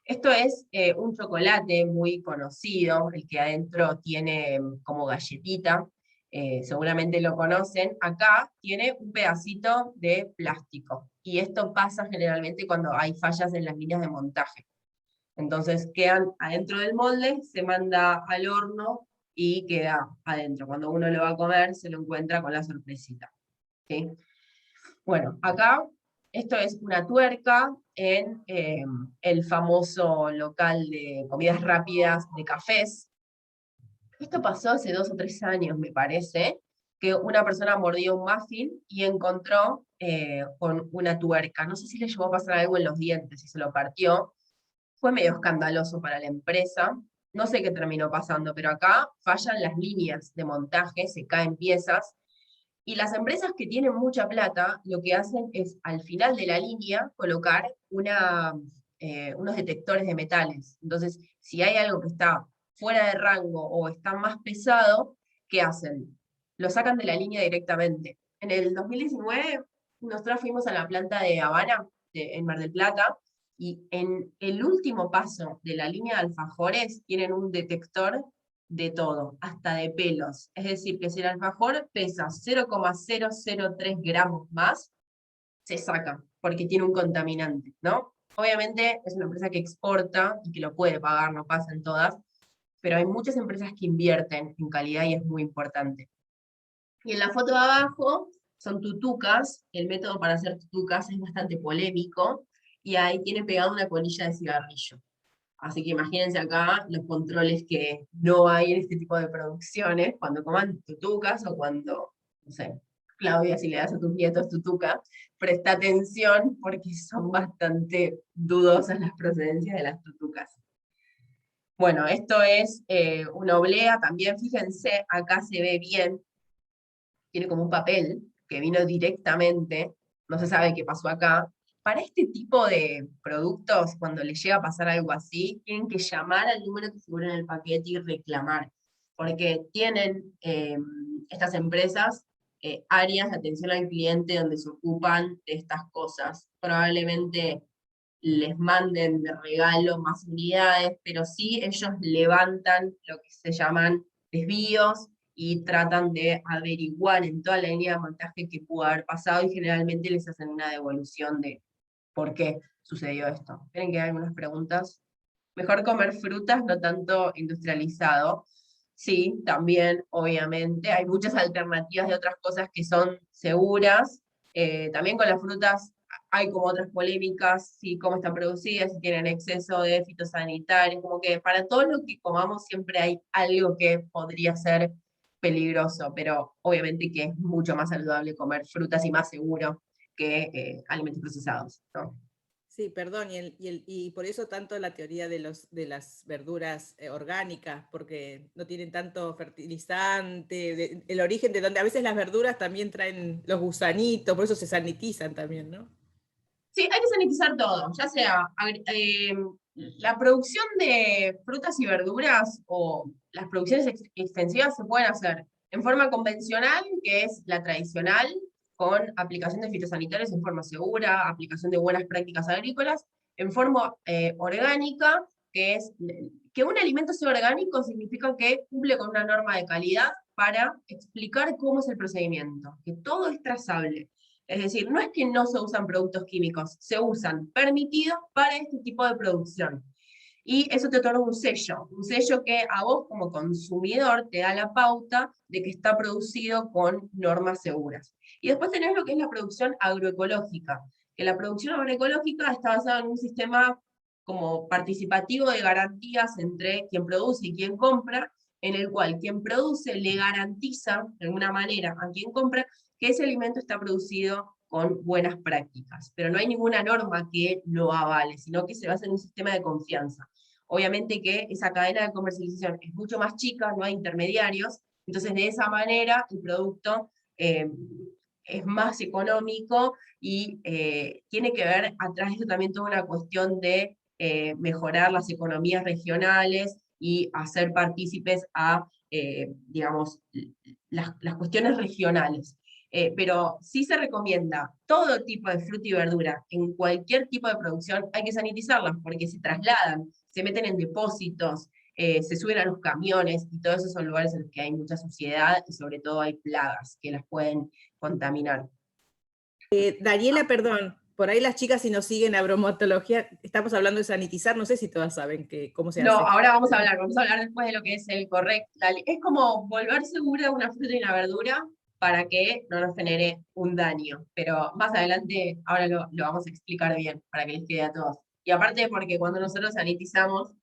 Esto es un chocolate muy conocido, el que adentro tiene como galletita, seguramente lo conocen. Acá tiene un pedacito de plástico, y esto pasa generalmente cuando hay fallas en las líneas de montaje. Entonces quedan adentro del molde, se manda al horno y queda adentro. Cuando uno lo va a comer, se lo encuentra con la sorpresita. ¿Sí? Bueno, acá esto es una tuerca en el famoso local de comidas rápidas de cafés. Esto pasó hace 2 o 3 años, me parece, que una persona mordió un muffin y encontró con una tuerca. No sé si le llegó a pasar algo en los dientes, si se lo partió. Fue medio escandaloso para la empresa. No sé qué terminó pasando, pero acá fallan las líneas de montaje, se caen piezas. Y las empresas que tienen mucha plata, lo que hacen es al final de la línea colocar unos detectores de metales. Entonces, si hay algo que está fuera de rango o está más pesado, ¿qué hacen? Lo sacan de la línea directamente. En el 2019, nosotros fuimos a la planta de Habana, en Mar del Plata, y en el último paso de la línea de alfajores tienen un detector de todo, hasta de pelos. Es decir, que si el alfajor pesa 0,003 gramos más, se saca, porque tiene un contaminante, ¿no? Obviamente es una empresa que exporta y que lo puede pagar, no pasa en todas, pero hay muchas empresas que invierten en calidad y es muy importante. Y en la foto de abajo son tutucas, el método para hacer tutucas es bastante polémico, y ahí tiene pegada una colilla de cigarrillo. Así que imagínense acá los controles que no hay en este tipo de producciones, cuando coman tutucas o cuando, no sé, Claudia, si le das a tus nietos tutuca, presta atención porque son bastante dudosas las procedencias de las tutucas. Bueno, esto es una oblea, también fíjense, acá se ve bien, tiene como un papel que vino directamente, no se sabe qué pasó acá. Para este tipo de productos, cuando les llega a pasar algo así, tienen que llamar al número que figura en el paquete y reclamar, porque tienen estas empresas áreas de atención al cliente donde se ocupan de estas cosas. Probablemente les manden de regalo más unidades, pero sí ellos levantan lo que se llaman desvíos y tratan de averiguar en toda la línea de montaje qué pudo haber pasado y generalmente les hacen una devolución de por qué sucedió esto. Esperen que hay algunas preguntas. Mejor comer frutas, no tanto industrializado. Sí, también, obviamente. Hay muchas alternativas de otras cosas que son seguras. También con las frutas hay como otras polémicas, si cómo están producidas, si tienen exceso de fitosanitarios, como que para todo lo que comamos siempre hay algo que podría ser peligroso, pero obviamente que es mucho más saludable comer frutas y más seguro que alimentos procesados, ¿no? Sí, perdón, y por eso tanto la teoría de las verduras orgánicas, porque no tienen tanto fertilizante, el origen de donde a veces las verduras también traen los gusanitos, por eso se sanitizan también, ¿no? Sí, hay que sanitizar todo, ya sea la producción de frutas y verduras o las producciones extensivas se pueden hacer en forma convencional, que es la tradicional, con aplicación de fitosanitarios en forma segura, aplicación de buenas prácticas agrícolas, en forma orgánica, que es que un alimento sea orgánico significa que cumple con una norma de calidad para explicar cómo es el procedimiento, que todo es trazable. Es decir, no es que no se usan productos químicos, se usan permitidos para este tipo de producción. Y eso te otorga un sello que a vos como consumidor te da la pauta de que está producido con normas seguras. Y después tenés lo que es la producción agroecológica, que la producción agroecológica está basada en un sistema como participativo de garantías entre quien produce y quien compra, en el cual quien produce le garantiza de alguna manera a quien compra que ese alimento está producido con buenas prácticas, pero no hay ninguna norma que lo avale, sino que se basa en un sistema de confianza. Obviamente que esa cadena de comercialización es mucho más chica, no hay intermediarios, entonces de esa manera el producto es más económico y tiene que ver atrás de eso también toda una cuestión de mejorar las economías regionales y hacer partícipes a, digamos, las cuestiones regionales. Pero sí se recomienda todo tipo de fruta y verdura, en cualquier tipo de producción hay que sanitizarlas, porque se trasladan, se meten en depósitos, se suben a los camiones, y todos esos son lugares en los que hay mucha suciedad, y sobre todo hay plagas que las pueden contaminar. Daniela, perdón, por ahí las chicas si nos siguen a bromatología, estamos hablando de sanitizar, no sé si todas saben cómo se No, hace. ahora vamos a hablar después de lo que es el correcto. Es como volver segura una fruta y una verdura para que no nos genere un daño. Pero más adelante, ahora lo vamos a explicar bien, para que les quede a todos. Y aparte porque cuando nosotros sanitizamos,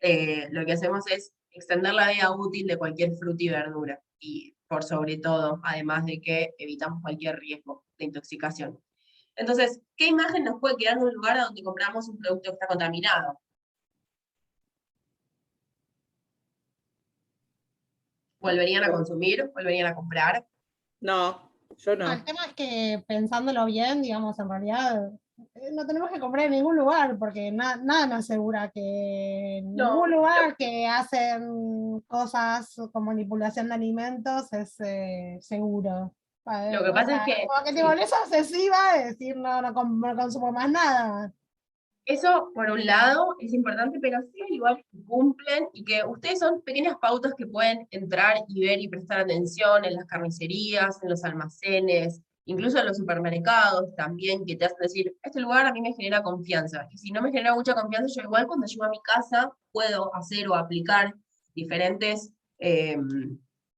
lo que hacemos es extender la vida útil de cualquier fruta y verdura. Y por sobre todo, además de que evitamos cualquier riesgo de intoxicación. Entonces, ¿qué imagen nos puede quedar de un lugar donde compramos un producto que está contaminado? ¿Volverían a consumir? ¿Volverían a comprar? No, yo no. El tema es que pensándolo bien, digamos, en realidad no tenemos que comprar en ningún lugar, porque nada nos asegura que en No, ningún lugar que hacen cosas con manipulación de alimentos es seguro. lo que O pasa es sea, que como que sí, tipo, eso obsesiva de decir no consumo más nada. eso por un lado es importante, pero sí hay lugares que cumplen y que ustedes son pequeñas pautas que pueden entrar y ver y prestar atención en las carnicerías, en los almacenes, incluso en los supermercados también, que te hacen decir, este lugar a mí me genera confianza. Y si no me genera mucha confianza, yo igual cuando llego a mi casa puedo hacer o aplicar diferentes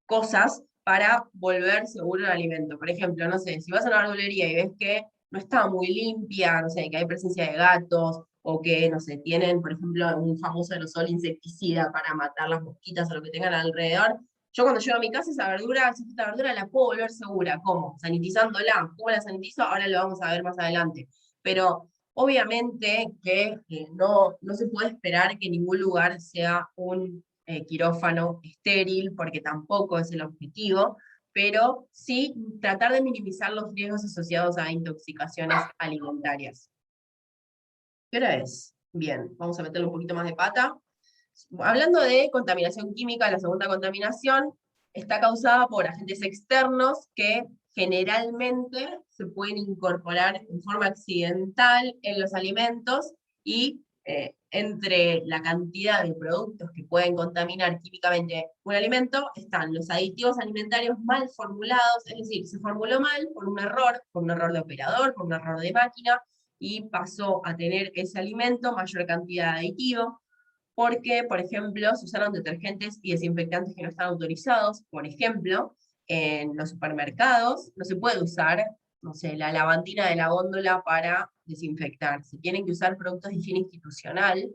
cosas para volver seguro el alimento. Por ejemplo, no sé, si vas a una verdulería y ves que no está muy limpia, no sé, que hay presencia de gatos, o que, no sé, tienen, por ejemplo, un famoso aerosol insecticida para matar las mosquitas o lo que tengan alrededor. Yo cuando llego a mi casa, esta verdura la puedo volver segura. ¿Cómo? Sanitizándola. ¿Cómo la sanitizo? Ahora lo vamos a ver más adelante. Pero obviamente que no se puede esperar que ningún lugar sea un quirófano estéril, porque tampoco es el objetivo, pero sí tratar de minimizar los riesgos asociados a intoxicaciones alimentarias. ¿Qué hora es? Bien, vamos a meterle un poquito más de pata. Hablando de contaminación química, la segunda contaminación está causada por agentes externos que generalmente se pueden incorporar en forma accidental en los alimentos y entre la cantidad de productos que pueden contaminar químicamente un alimento están los aditivos alimentarios mal formulados, es decir, se formuló mal por un error de operador, por un error de máquina, y pasó a tener ese alimento mayor cantidad de aditivo, porque, por ejemplo, se usaron detergentes y desinfectantes que no están autorizados. Por ejemplo, en los supermercados no se puede usar, no sé, la lavandina de la góndola para desinfectar. Se tienen que usar productos de higiene institucional,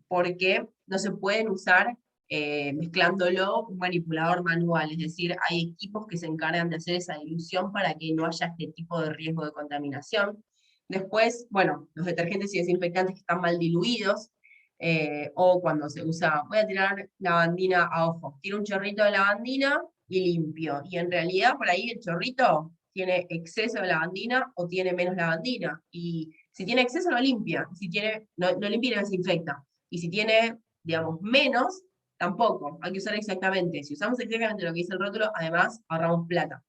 porque no se pueden usar mezclándolo un manipulador manual, es decir, hay equipos que se encargan de hacer esa dilución para que no haya este tipo de riesgo de contaminación. Después, bueno, los detergentes y desinfectantes que están mal diluidos, o cuando se usa, voy a tirar lavandina a ojo, tiro un chorrito de lavandina y limpio, y en realidad por ahí el chorrito tiene exceso de lavandina o tiene menos lavandina, y si tiene exceso lo limpia, si tiene, no limpia y no desinfecta, y si tiene, digamos, menos, tampoco, hay que usar exactamente, si usamos exactamente lo que dice el rótulo, además ahorramos plata.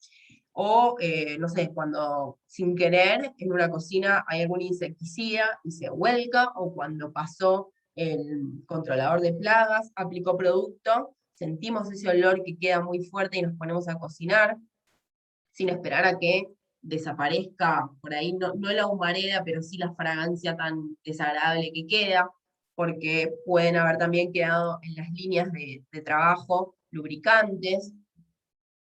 O, no sé, cuando sin querer en una cocina hay algún insecticida y se vuelca, o cuando pasó el controlador de plagas, aplicó producto, sentimos ese olor que queda muy fuerte y nos ponemos a cocinar, sin esperar a que desaparezca por ahí, no la humareda, pero sí la fragancia tan desagradable que queda, porque pueden haber también quedado en las líneas de trabajo lubricantes.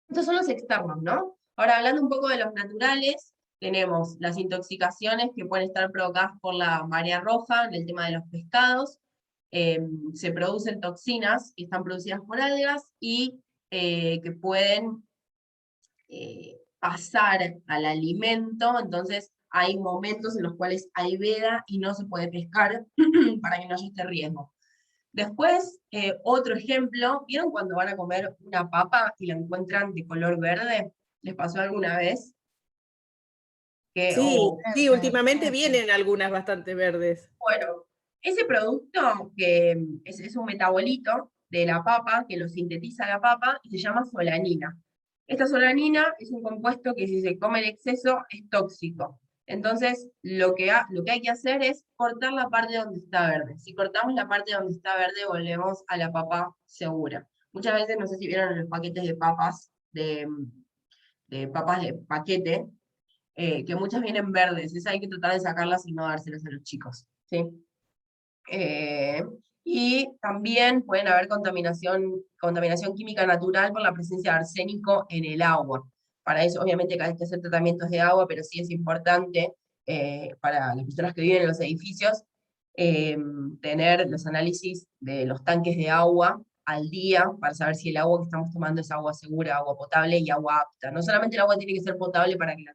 Estos son los externos, ¿no? Ahora, hablando un poco de los naturales, tenemos las intoxicaciones que pueden estar provocadas por la marea roja, en el tema de los pescados. Se producen toxinas que están producidas por algas y que pueden pasar al alimento, entonces hay momentos en los cuales hay veda y no se puede pescar para que no haya este riesgo. Después, otro ejemplo, ¿vieron cuando van a comer una papa y la encuentran de color verde? ¿Les pasó alguna vez? Sí, últimamente vienen algunas bastante verdes. Bueno, ese producto que es un metabolito de la papa, que lo sintetiza la papa, y se llama solanina. Esta solanina es un compuesto que si se come en exceso es tóxico. Entonces, lo que hay que hacer es cortar la parte donde está verde. Si cortamos la parte donde está verde, volvemos a la papa segura. Muchas veces, no sé si vieron los paquetes de papas, de papas de paquete, que muchas vienen verdes. Esas hay que tratar de sacarlas y no dárselas a los chicos, ¿sí? Y también pueden haber contaminación química natural por la presencia de arsénico en el agua. Para eso, obviamente, hay que hacer tratamientos de agua, pero sí es importante para las personas que viven en los edificios tener los análisis de los tanques de agua al día para saber si el agua que estamos tomando es agua segura, agua potable y agua apta. No solamente el agua tiene que ser potable para que la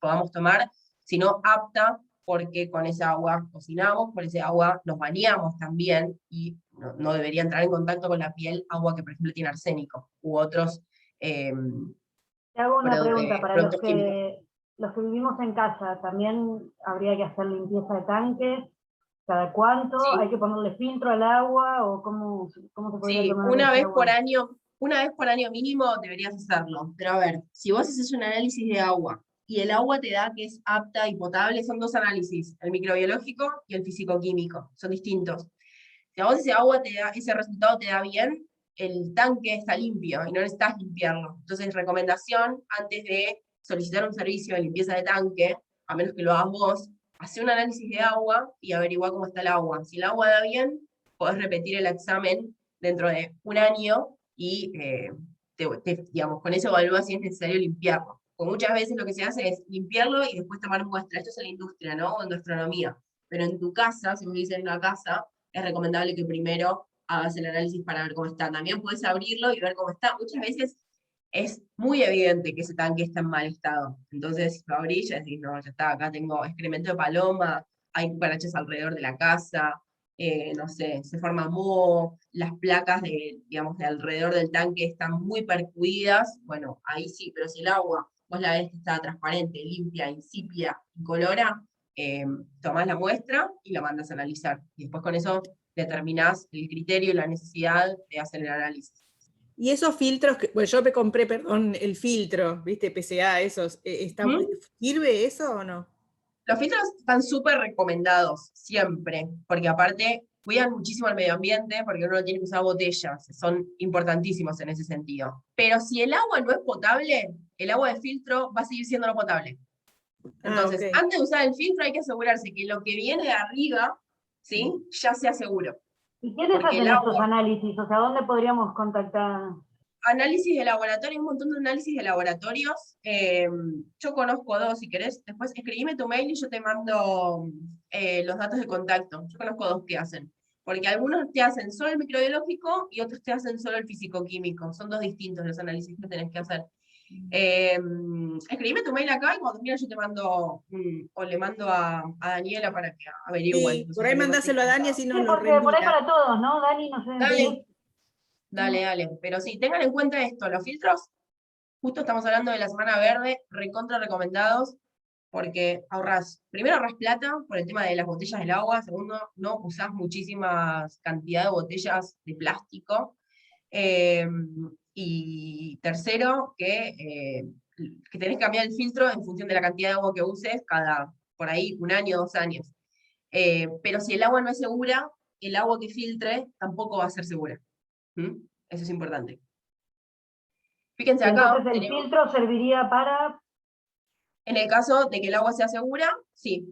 podamos tomar, sino apta porque con esa agua cocinamos, con ese agua nos bañamos también, y no debería entrar en contacto con la piel agua que, por ejemplo, tiene arsénico, u otros Te hago una pregunta, para productos químicos. los que vivimos en casa, ¿también habría que hacer limpieza de tanques? ¿Cada cuánto? Sí. ¿Hay que ponerle filtro al agua? ¿O cómo se podría Sí, tomar una ese vez agua? por año mínimo deberías hacerlo. Pero a ver, si vos haces un análisis de agua y el agua te da que es apta y potable, son dos análisis, el microbiológico y el fisicoquímico, son distintos. Si a vos ese agua ese resultado te da bien, el tanque está limpio y no necesitas limpiarlo. Entonces, recomendación, antes de solicitar un servicio de limpieza de tanque, a menos que lo hagas vos, hace un análisis de agua y averigua cómo está el agua. Si el agua da bien, podés repetir el examen dentro de un año y digamos, con eso evalúa si es necesario limpiarlo. Pues muchas veces lo que se hace es limpiarlo y después tomar muestra. Esto es en la industria, ¿no? O en gastronomía. Pero en tu casa, si vivís en una casa, es recomendable que primero hagas el análisis para ver cómo está. También puedes abrirlo y ver cómo está. Muchas veces es muy evidente que ese tanque está en mal estado. Entonces lo abrís y decís, no, ya está, acá tengo excremento de paloma, hay cucarachas alrededor de la casa, no sé, se forma moho, las placas digamos, de alrededor del tanque están muy percuidas, bueno, ahí sí, pero si el agua vos la ves que está transparente, limpia, insípida, incolora, tomás la muestra y la mandas a analizar. Y después con eso determinás el criterio y la necesidad de hacer el análisis. Y esos filtros, bueno, yo me compré, perdón, el filtro, ¿viste? PCA, esos, ¿sirve eso o no? Los filtros están súper recomendados, siempre, porque aparte cuidan muchísimo el medio ambiente, porque uno no tiene que usar botellas, son importantísimos en ese sentido. Pero si el agua no es potable, el agua de filtro va a seguir siendo no potable. Entonces, okay. Antes de usar el filtro hay que asegurarse que lo que viene de arriba, ¿sí? Ya sea seguro. ¿Y quiénes Porque hacen el estos agua, análisis? O sea, ¿dónde podríamos contactar? análisis de laboratorio, un montón de análisis de laboratorios. Yo conozco dos, si querés. Después escribime tu mail y yo te mando los datos de contacto. Yo conozco dos que hacen. Porque algunos te hacen solo el microbiológico y otros te hacen solo el físico-químico. Son dos distintos los análisis que tenés que hacer. Escribime tu mail acá y cuando mira yo te mando, o le mando a Daniela para que averigüen. Sí, por ahí mandáselo a Dani, así Sí, nos lo porque por ahí reenvía. para todos, ¿no? Dani, no sé. Dale, dale. Pero sí, tengan en cuenta esto, los filtros, justo estamos hablando de la semana verde, recontra recomendados, porque primero ahorrás plata por el tema de las botellas del agua, segundo, no usás muchísimas cantidades de botellas de plástico, y tercero, que tenés que cambiar el filtro en función de la cantidad de agua que uses cada, por ahí, 1 año, 2 años. Pero si el agua no es segura, el agua que filtre tampoco va a ser segura. ¿Mm? Eso es importante. Fíjense Y acá, entonces el filtro serviría para... en el caso de que el agua sea segura, sí,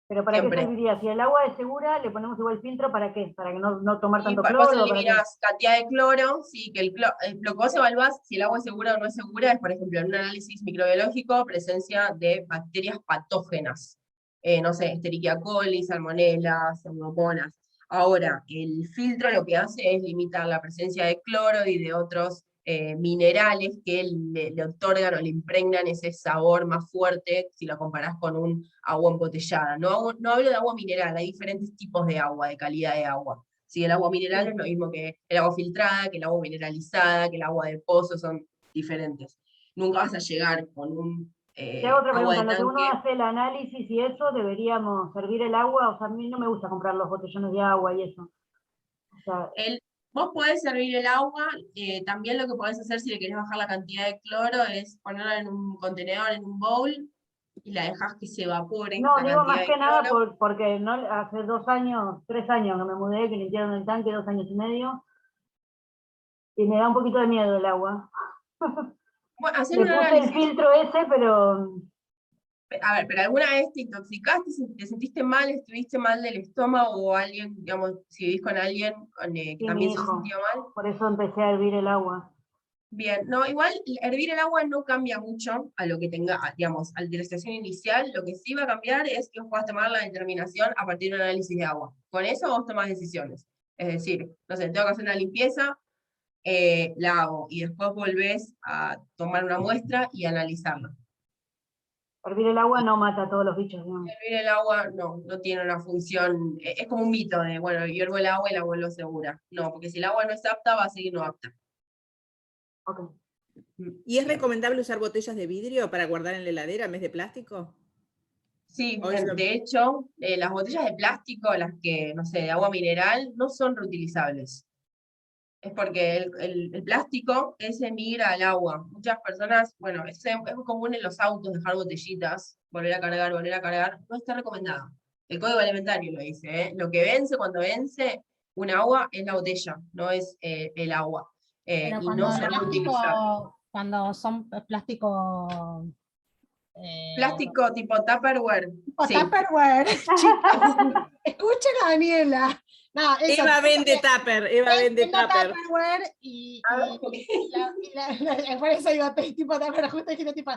¿Pero para siempre. qué serviría? Si el agua es segura, le ponemos igual filtro, ¿para qué? ¿Para que no tomar Y tanto vos cloro? ¿Para qué? eliminas cantidad de cloro, sí, que lo que vos evaluás si el agua es segura o no es segura es, por ejemplo, en un análisis microbiológico, presencia de bacterias patógenas. No sé, Escherichia coli, salmonella, pseudomonas. Ahora, el filtro lo que hace es limitar la presencia de cloro y de otros minerales que le otorgan o le impregnan ese sabor más fuerte si lo comparás con un agua embotellada. No hablo de agua mineral, hay diferentes tipos de agua, de calidad de agua. Si el agua mineral es lo mismo que el agua filtrada, que el agua mineralizada, que el agua de pozo, son diferentes. Nunca vas a llegar con un Te hago otra agua pregunta, de en lo que uno tanque. hace el análisis y eso, deberíamos servir el agua, o sea, a mí no me gusta comprar los botellones de agua y eso. O sea, Vos podés servir el agua, también lo que podés hacer si le querés bajar la cantidad de cloro es ponerla en un contenedor, en un bowl, y la dejás que se evapore no, la digo cantidad más de que nada cloro. porque no, hace 2 años, 3 años que me mudé, que limpiaron el tanque, 2 años y medio, y me da un poquito de miedo el agua. Bueno, hacer Le un puse el análisis. filtro ese, pero A ver, pero ¿alguna vez te intoxicaste, te sentiste mal, estuviste mal del estómago o alguien, digamos, si vivís con alguien que sí, mi también se hijo. sintió mal? Por eso empecé a hervir el agua. Bien, no, igual hervir el agua no cambia mucho a lo que tenga, digamos, a la estación inicial. Lo que sí va a cambiar es que vos puedas tomar la determinación a partir de un análisis de agua. Con eso vos tomás decisiones. Es decir, no sé, tengo que hacer una limpieza, la hago y después volvés a tomar una muestra y analizarla. Hervir el agua no mata a todos los bichos, ¿no? Hervir el agua no tiene una función, es como un mito de, bueno, hiervo el agua y la vuelvo segura. No, porque si el agua no es apta, va a seguir no apta. Okay. ¿Y es recomendable usar botellas de vidrio para guardar en la heladera en vez de plástico? Sí, ¿O eso? de hecho, las botellas de plástico, las que, no sé, de agua mineral, no son reutilizables. Es porque el plástico ese migra al agua. Muchas personas, bueno, es muy común en los autos dejar botellitas, volver a cargar, no está recomendado. El Código Alimentario lo dice, ¿eh? Lo que vence cuando vence un agua es la botella, no es el agua. Pero Y no son reutilizables. cuando son plástico, Plástico tipo Tupperware, o sí. Tupperware, chicos, escuchen a Daniela. No, eso, Eva porque vende tupper, Eva vende vendo tupper. Tupperware por eso digo, tipo Tupperware, justo dijiste tipo,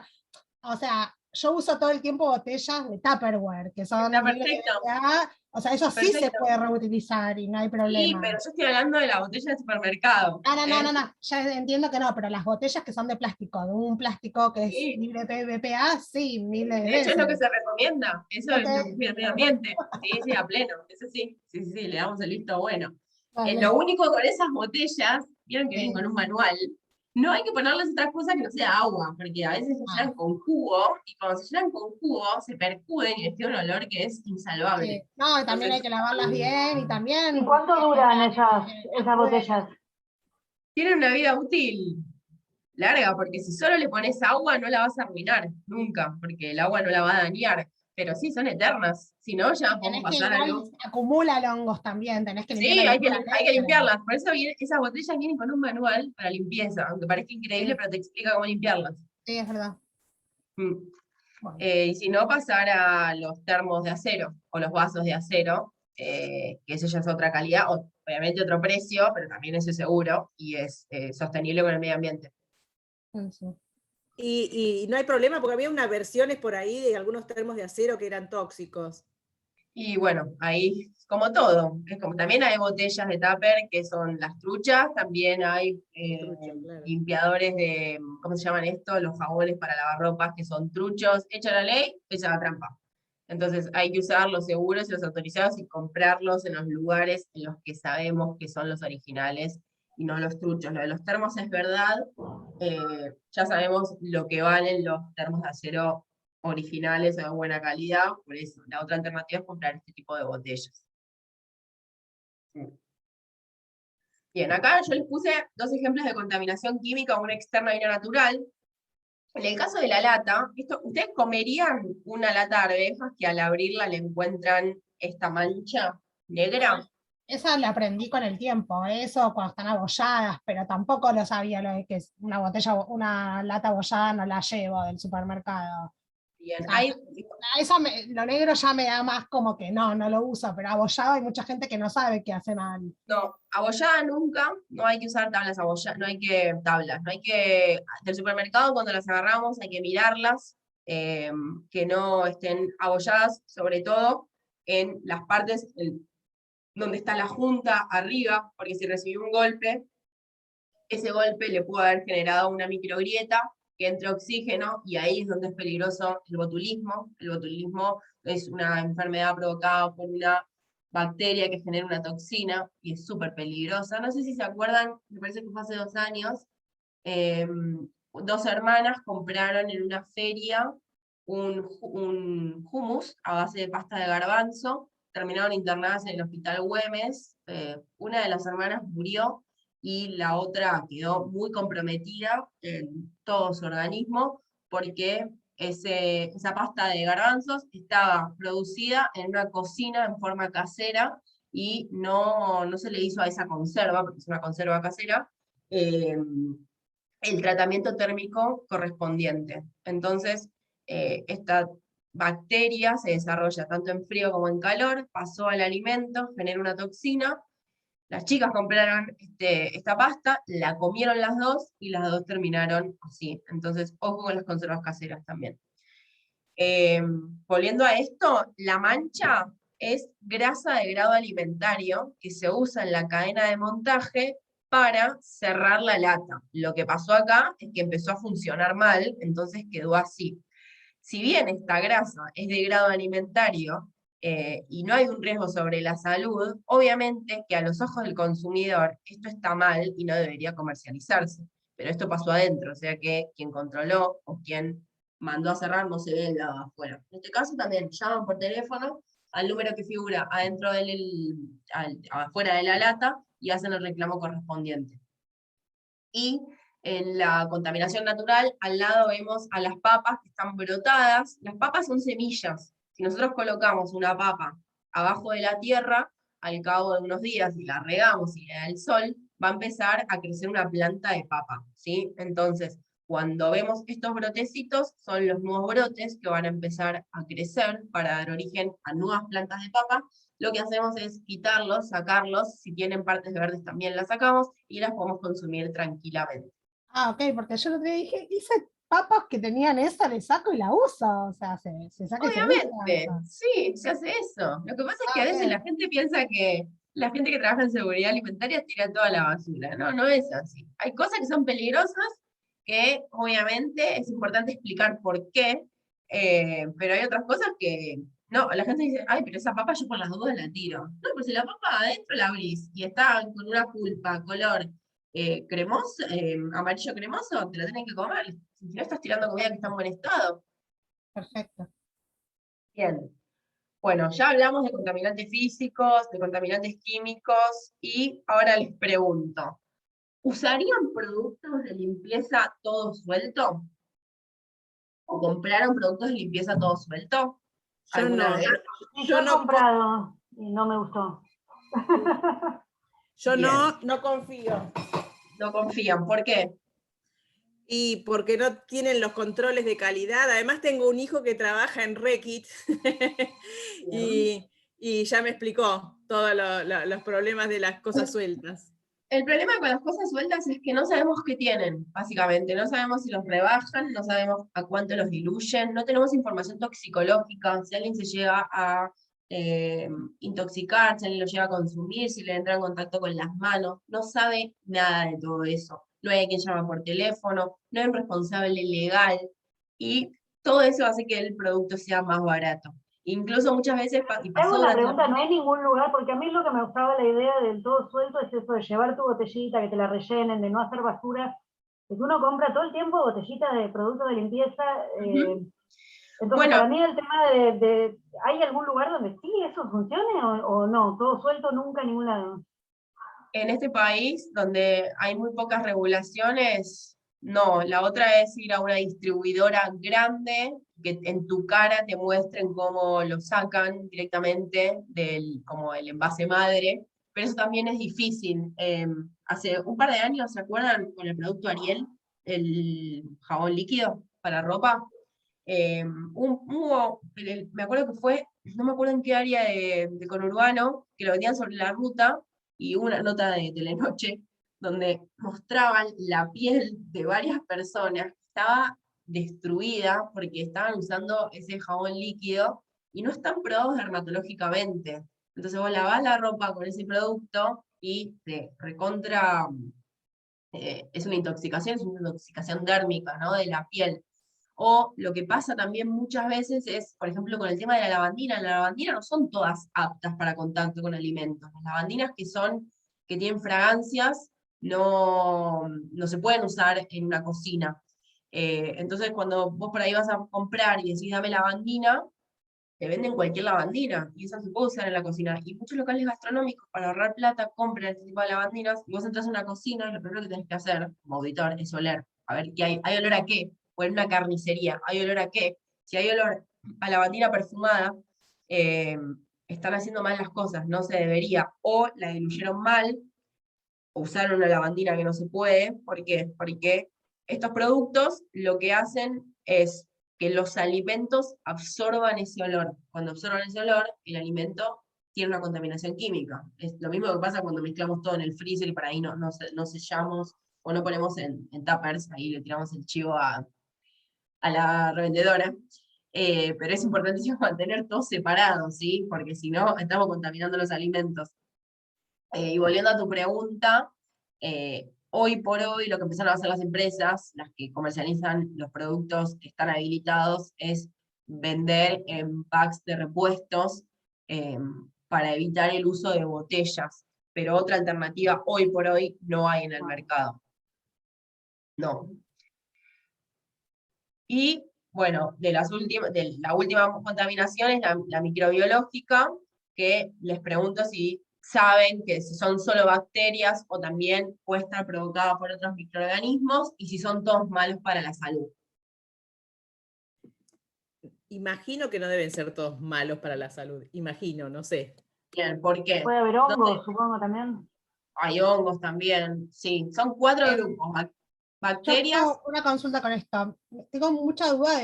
o sea, yo uso todo el tiempo botellas de Tupperware, que son Está libres de perfecto. BPA, o sea, eso sí se Perfecto. puede reutilizar y no hay Sí, problema. pero yo estoy hablando de la botella de supermercado. No, ya entiendo que no, pero las botellas que son de plástico, de un plástico que es Sí. libre de BPA, sí, miles de De hecho, es lo que veces. se recomienda. Eso es Ok. lo que cuida el medio ambiente. Sí, sí, a pleno. Eso sí. Sí, sí, sí, le damos el visto bueno. Vale. Lo único con esas botellas, vieron que Sí. vienen con un manual, no hay que ponerles otra cosa que no sea agua, porque a veces se llenan con jugo, y cuando se llenan con jugo, se percuden y les queda un olor que es insalvable. Sí. No, y también hay Entonces, que lavarlas bien y también. ¿Y cuánto duran esas afuera. botellas? tienen una vida útil larga, porque si solo le pones agua, no la vas a arruinar, nunca, porque el agua no la va a dañar. Pero sí, son eternas. Si no, ya podemos Tenés que pasar igual algo. acumulan hongos también, tenés que limpiar Sí, la hay que limpiarlas. Por eso esas botellas vienen con un manual para limpieza, aunque parezca increíble, Sí. pero te explica cómo limpiarlas. Sí, es verdad. Mm. Bueno, Y si no, pasar a los termos de acero o los vasos de acero, que eso ya es otra calidad, obviamente otro precio, pero también eso es seguro y es sostenible con el medio ambiente. sí. Y no hay problema porque había unas versiones por ahí de algunos termos de acero que eran tóxicos. Y bueno, ahí, como todo, es como también hay botellas de tupper que son las truchas, también hay Trucha, claro. limpiadores de, ¿cómo se llaman esto? Los jabones para lavar ropas que son truchos, echa la ley, echa la trampa. Entonces hay que usar los seguros y los autorizados y comprarlos en los lugares en los que sabemos que son los originales y no los truchos. Lo de los termos es verdad, ya sabemos lo que valen los termos de acero originales o de buena calidad, por eso la otra alternativa es comprar este tipo de botellas. Bien, acá yo les puse dos ejemplos de contaminación química, una externa y una natural. En el caso de la lata, ¿ustedes comerían una lata de arvejas que al abrirla le encuentran esta mancha negra? Esa la aprendí con el tiempo, eso cuando están abolladas, pero tampoco lo sabía lo de que es una botella, una lata abollada no la llevo del supermercado. Bien, Ah, lo negro ya me da más como que no lo uso, pero abollado hay mucha gente que no sabe qué hace mal. no, abollada nunca, no hay que usar tablas abolladas, del supermercado cuando las agarramos hay que mirarlas, que no estén abolladas, sobre todo en las partes donde está la junta arriba, porque si recibió un golpe, ese golpe le pudo haber generado una microgrieta que entre oxígeno y ahí es donde es peligroso el botulismo. El botulismo es una enfermedad provocada por una bacteria que genera una toxina y es súper peligrosa. No sé si se acuerdan, me parece que fue hace 2 años, dos hermanas compraron en una feria un hummus a base de pasta de garbanzo, terminaron internadas en el hospital Güemes, una de las hermanas murió y la otra quedó muy comprometida en todo su organismo porque esa pasta de garbanzos estaba producida en una cocina en forma casera y no se le hizo a esa conserva, porque es una conserva casera, el tratamiento térmico correspondiente. Entonces, esta bacteria se desarrolla tanto en frío como en calor, pasó al alimento, genera una toxina. Las chicas compraron esta pasta, la comieron las dos y las dos terminaron así. Entonces, ojo con las conservas caseras también. Volviendo a esto, la mancha es grasa de grado alimentario que se usa en la cadena de montaje para cerrar la lata. Lo que pasó acá es que empezó a funcionar mal, entonces quedó así. Si bien esta grasa es de grado alimentario y no hay un riesgo sobre la salud, obviamente que a los ojos del consumidor esto está mal y no debería comercializarse. Pero esto pasó adentro, o sea que quien controló o quien mandó a cerrar no se ve del lado de afuera. En este caso también llaman por teléfono al número que figura adentro afuera de la lata y hacen el reclamo correspondiente. Y en la contaminación natural, al lado vemos a las papas que están brotadas. Las papas son semillas. Si nosotros colocamos una papa abajo de la tierra, al cabo de unos días, y la regamos y le da el sol, va a empezar a crecer una planta de papa, ¿sí? Entonces, cuando vemos estos brotecitos, son los nuevos brotes que van a empezar a crecer para dar origen a nuevas plantas de papa, lo que hacemos es quitarlos, sacarlos, si tienen partes verdes también las sacamos y las podemos consumir tranquilamente. Ah, ok, porque yo el otro día dije, hice papas que tenían esa, le saco y la uso. O sea, se saca y se usa. Obviamente, sí, se hace eso. Lo que pasa es que Ah, a veces ok. la gente piensa que la gente que trabaja en seguridad alimentaria tira toda la basura. No, no es así. Hay cosas que son peligrosas que obviamente es importante explicar por qué, pero hay otras cosas que no, la gente dice, ay, pero esa papa yo por las dudas la tiro. No, pues si la papa adentro la abrís y está con una pulpa, color cremoso, amarillo cremoso, te la tienen que comer. Si no estás tirando comida que está en buen estado. Perfecto. Bien. Bueno, ya hablamos de contaminantes físicos, de contaminantes químicos, y ahora les pregunto, ¿usarían productos de limpieza todo suelto? ¿O compraron productos de limpieza todo suelto? Yo ¿Alguna no, vez? Sí, yo yo he no, comprado y no me gustó. yo Bien. no confío. No confían, ¿por qué? Y porque no tienen los controles de calidad. Además tengo un hijo que trabaja en Reckitt y ya me explicó todos los problemas de las cosas sueltas. El problema con las cosas sueltas es que no sabemos qué tienen, básicamente. No sabemos si los rebajan, no sabemos a cuánto los diluyen, no tenemos información toxicológica, si alguien se llega a intoxicar, si alguien lo llega a consumir, si le entra en contacto con las manos, no sabe nada de todo eso. No hay quien llama por teléfono, no hay un responsable legal, y todo eso hace que el producto sea más barato. Incluso muchas veces, y Te hago pasó una durante la pregunta, ¿no hay ningún lugar? Porque a mí lo que me gustaba la idea del todo suelto es eso de llevar tu botellita, que te la rellenen, de no hacer basura, que uno compra todo el tiempo botellitas de productos de limpieza. Ujú. Entonces, Bueno, para mí el tema ¿hay algún lugar donde sí eso funcione o no? Todo suelto nunca en ningún lado. en este país, donde hay muy pocas regulaciones, no. La otra es ir a una distribuidora grande, que en tu cara te muestren cómo lo sacan directamente como el envase madre, pero eso también es difícil. Hace un par de años, ¿se acuerdan? Con el producto Ariel, el jabón líquido para ropa. Me acuerdo que fue, no me acuerdo en qué área de conurbano, que lo vendían sobre la ruta, y hubo una nota de Telenoche donde mostraban la piel de varias personas que estaba destruida porque estaban usando ese jabón líquido y no están probados dermatológicamente. Entonces vos lavás la ropa con ese producto y te recontra, es una intoxicación dérmica, ¿no? De la piel. O lo que pasa también muchas veces es, por ejemplo, con el tema de la lavandina no son todas aptas para contacto con alimentos. Las lavandinas que tienen fragancias, no se pueden usar en una cocina. Entonces, cuando vos por ahí vas a comprar y decís dame lavandina, te venden cualquier lavandina, y esa se puede usar en la cocina. Y muchos locales gastronómicos, para ahorrar plata, compran ese tipo de lavandinas, y vos entras a una cocina, y lo primero que tenés que hacer, como auditor, es oler. A ver qué hay olor a qué. O en una carnicería, ¿hay olor a qué? Si hay olor a lavandina perfumada, eh, están haciendo mal las cosas, no se debería. O la diluyeron mal, o usaron una lavandina que no se puede. ¿Por qué? Porque estos productos lo que hacen es que los alimentos absorban ese olor. Cuando absorban ese olor, el alimento tiene una contaminación química. Es lo mismo que pasa cuando mezclamos todo en el freezer y por ahí no sellamos o no ponemos en tuppers, ahí le tiramos el chivo a la revendedora. Pero es importantísimo mantener todo separado, ¿sí? Porque si no, estamos contaminando los alimentos. Y volviendo a tu pregunta, hoy por hoy lo que empezaron a hacer las empresas, las que comercializan los productos que están habilitados, es vender en packs de repuestos para evitar el uso de botellas. Pero otra alternativa hoy por hoy no hay en el mercado. No. Y bueno, de la última contaminación es la microbiológica, que les pregunto si saben que si son solo bacterias o también puede estar provocada por otros microorganismos y si son todos malos para la salud. Imagino que no deben ser todos malos para la salud. Imagino, no sé. Bien, ¿por qué? Puede haber hongos, supongo también. Hay hongos también, sí. Son 4 grupos. Yo Bacterias. tengo una consulta con esto. Tengo mucha duda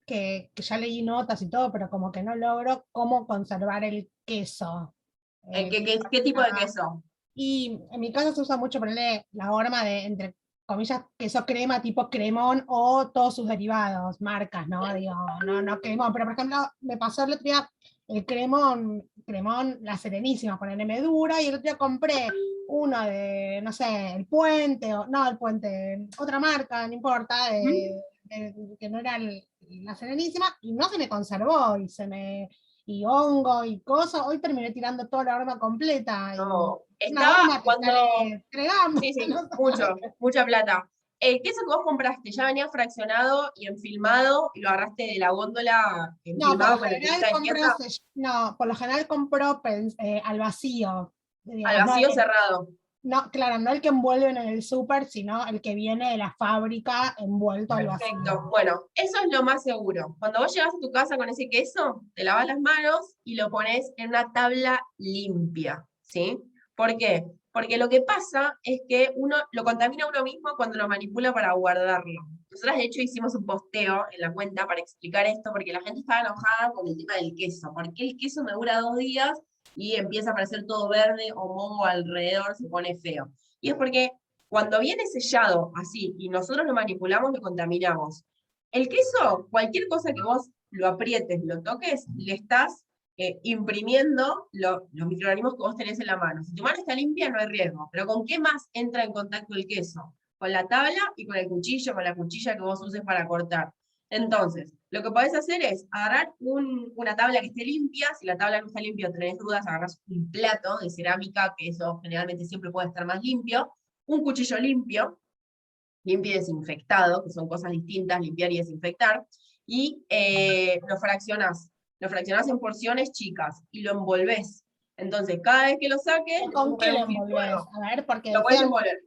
que ya leí notas y todo, pero como que no logro cómo conservar el queso. ¿Qué tipo de queso? Y en mi casa se usa mucho ponerle la horma de, entre comillas, queso crema tipo cremón o todos sus derivados, marcas, ¿no? Digo, no cremón, pero por ejemplo, me pasó el otro día el cremón, La Serenísima, ponerle medura, y el otro día compré uno de, no sé, El Puente, no El Puente, otra marca, no importa, que no era La Serenísima, y no se me conservó, y hongo y cosas, hoy terminé tirando toda la horma completa. No, Y una estaba horma que cuando... sale 3 gramos. Sí, sí, no sé. mucha plata. El queso que vos compraste ya venía fraccionado y enfilmado y lo agarraste de la góndola No, por enfilmado lo con el general etiqueta de compro, etiqueta no, por lo general compro al vacío, al digamos, vacío cerrado. no, claro, no el que envuelven en el súper, sino el que viene de la fábrica envuelto al Perfecto. vacío. Bueno, eso es lo más seguro. Cuando vos llegas a tu casa con ese queso, te lavas las manos y lo pones en una tabla limpia, ¿sí? ¿Por qué? Porque lo que pasa es que uno lo contamina uno mismo cuando lo manipula para guardarlo. Nosotras, de hecho, hicimos un posteo en la cuenta para explicar esto, porque la gente estaba enojada con el tema del queso. ¿Por qué el queso me dura 2 días y empieza a aparecer todo verde o moho alrededor, se pone feo? Y es porque cuando viene sellado así y nosotros lo manipulamos, lo contaminamos. El queso, cualquier cosa que vos lo aprietes, lo toques, le estás imprimiendo los microorganismos que vos tenés en la mano. Si tu mano está limpia, no hay riesgo. Pero ¿con qué más entra en contacto el queso? Con la tabla y con el cuchillo, con la cuchilla que vos uses para cortar. Entonces, lo que podés hacer es agarrar una tabla que esté limpia. Si la tabla no está limpia o tenés dudas, agarrás un plato de cerámica, que eso generalmente siempre puede estar más limpio, un cuchillo limpio y desinfectado, que son cosas distintas, limpiar y desinfectar, y lo fraccionás. Lo fraccionás en porciones chicas y lo envolvés. Entonces, cada vez que lo saques, ¿Con qué lo un film envolvés? nuevo. A ver, porque Lo puedes decían, envolver.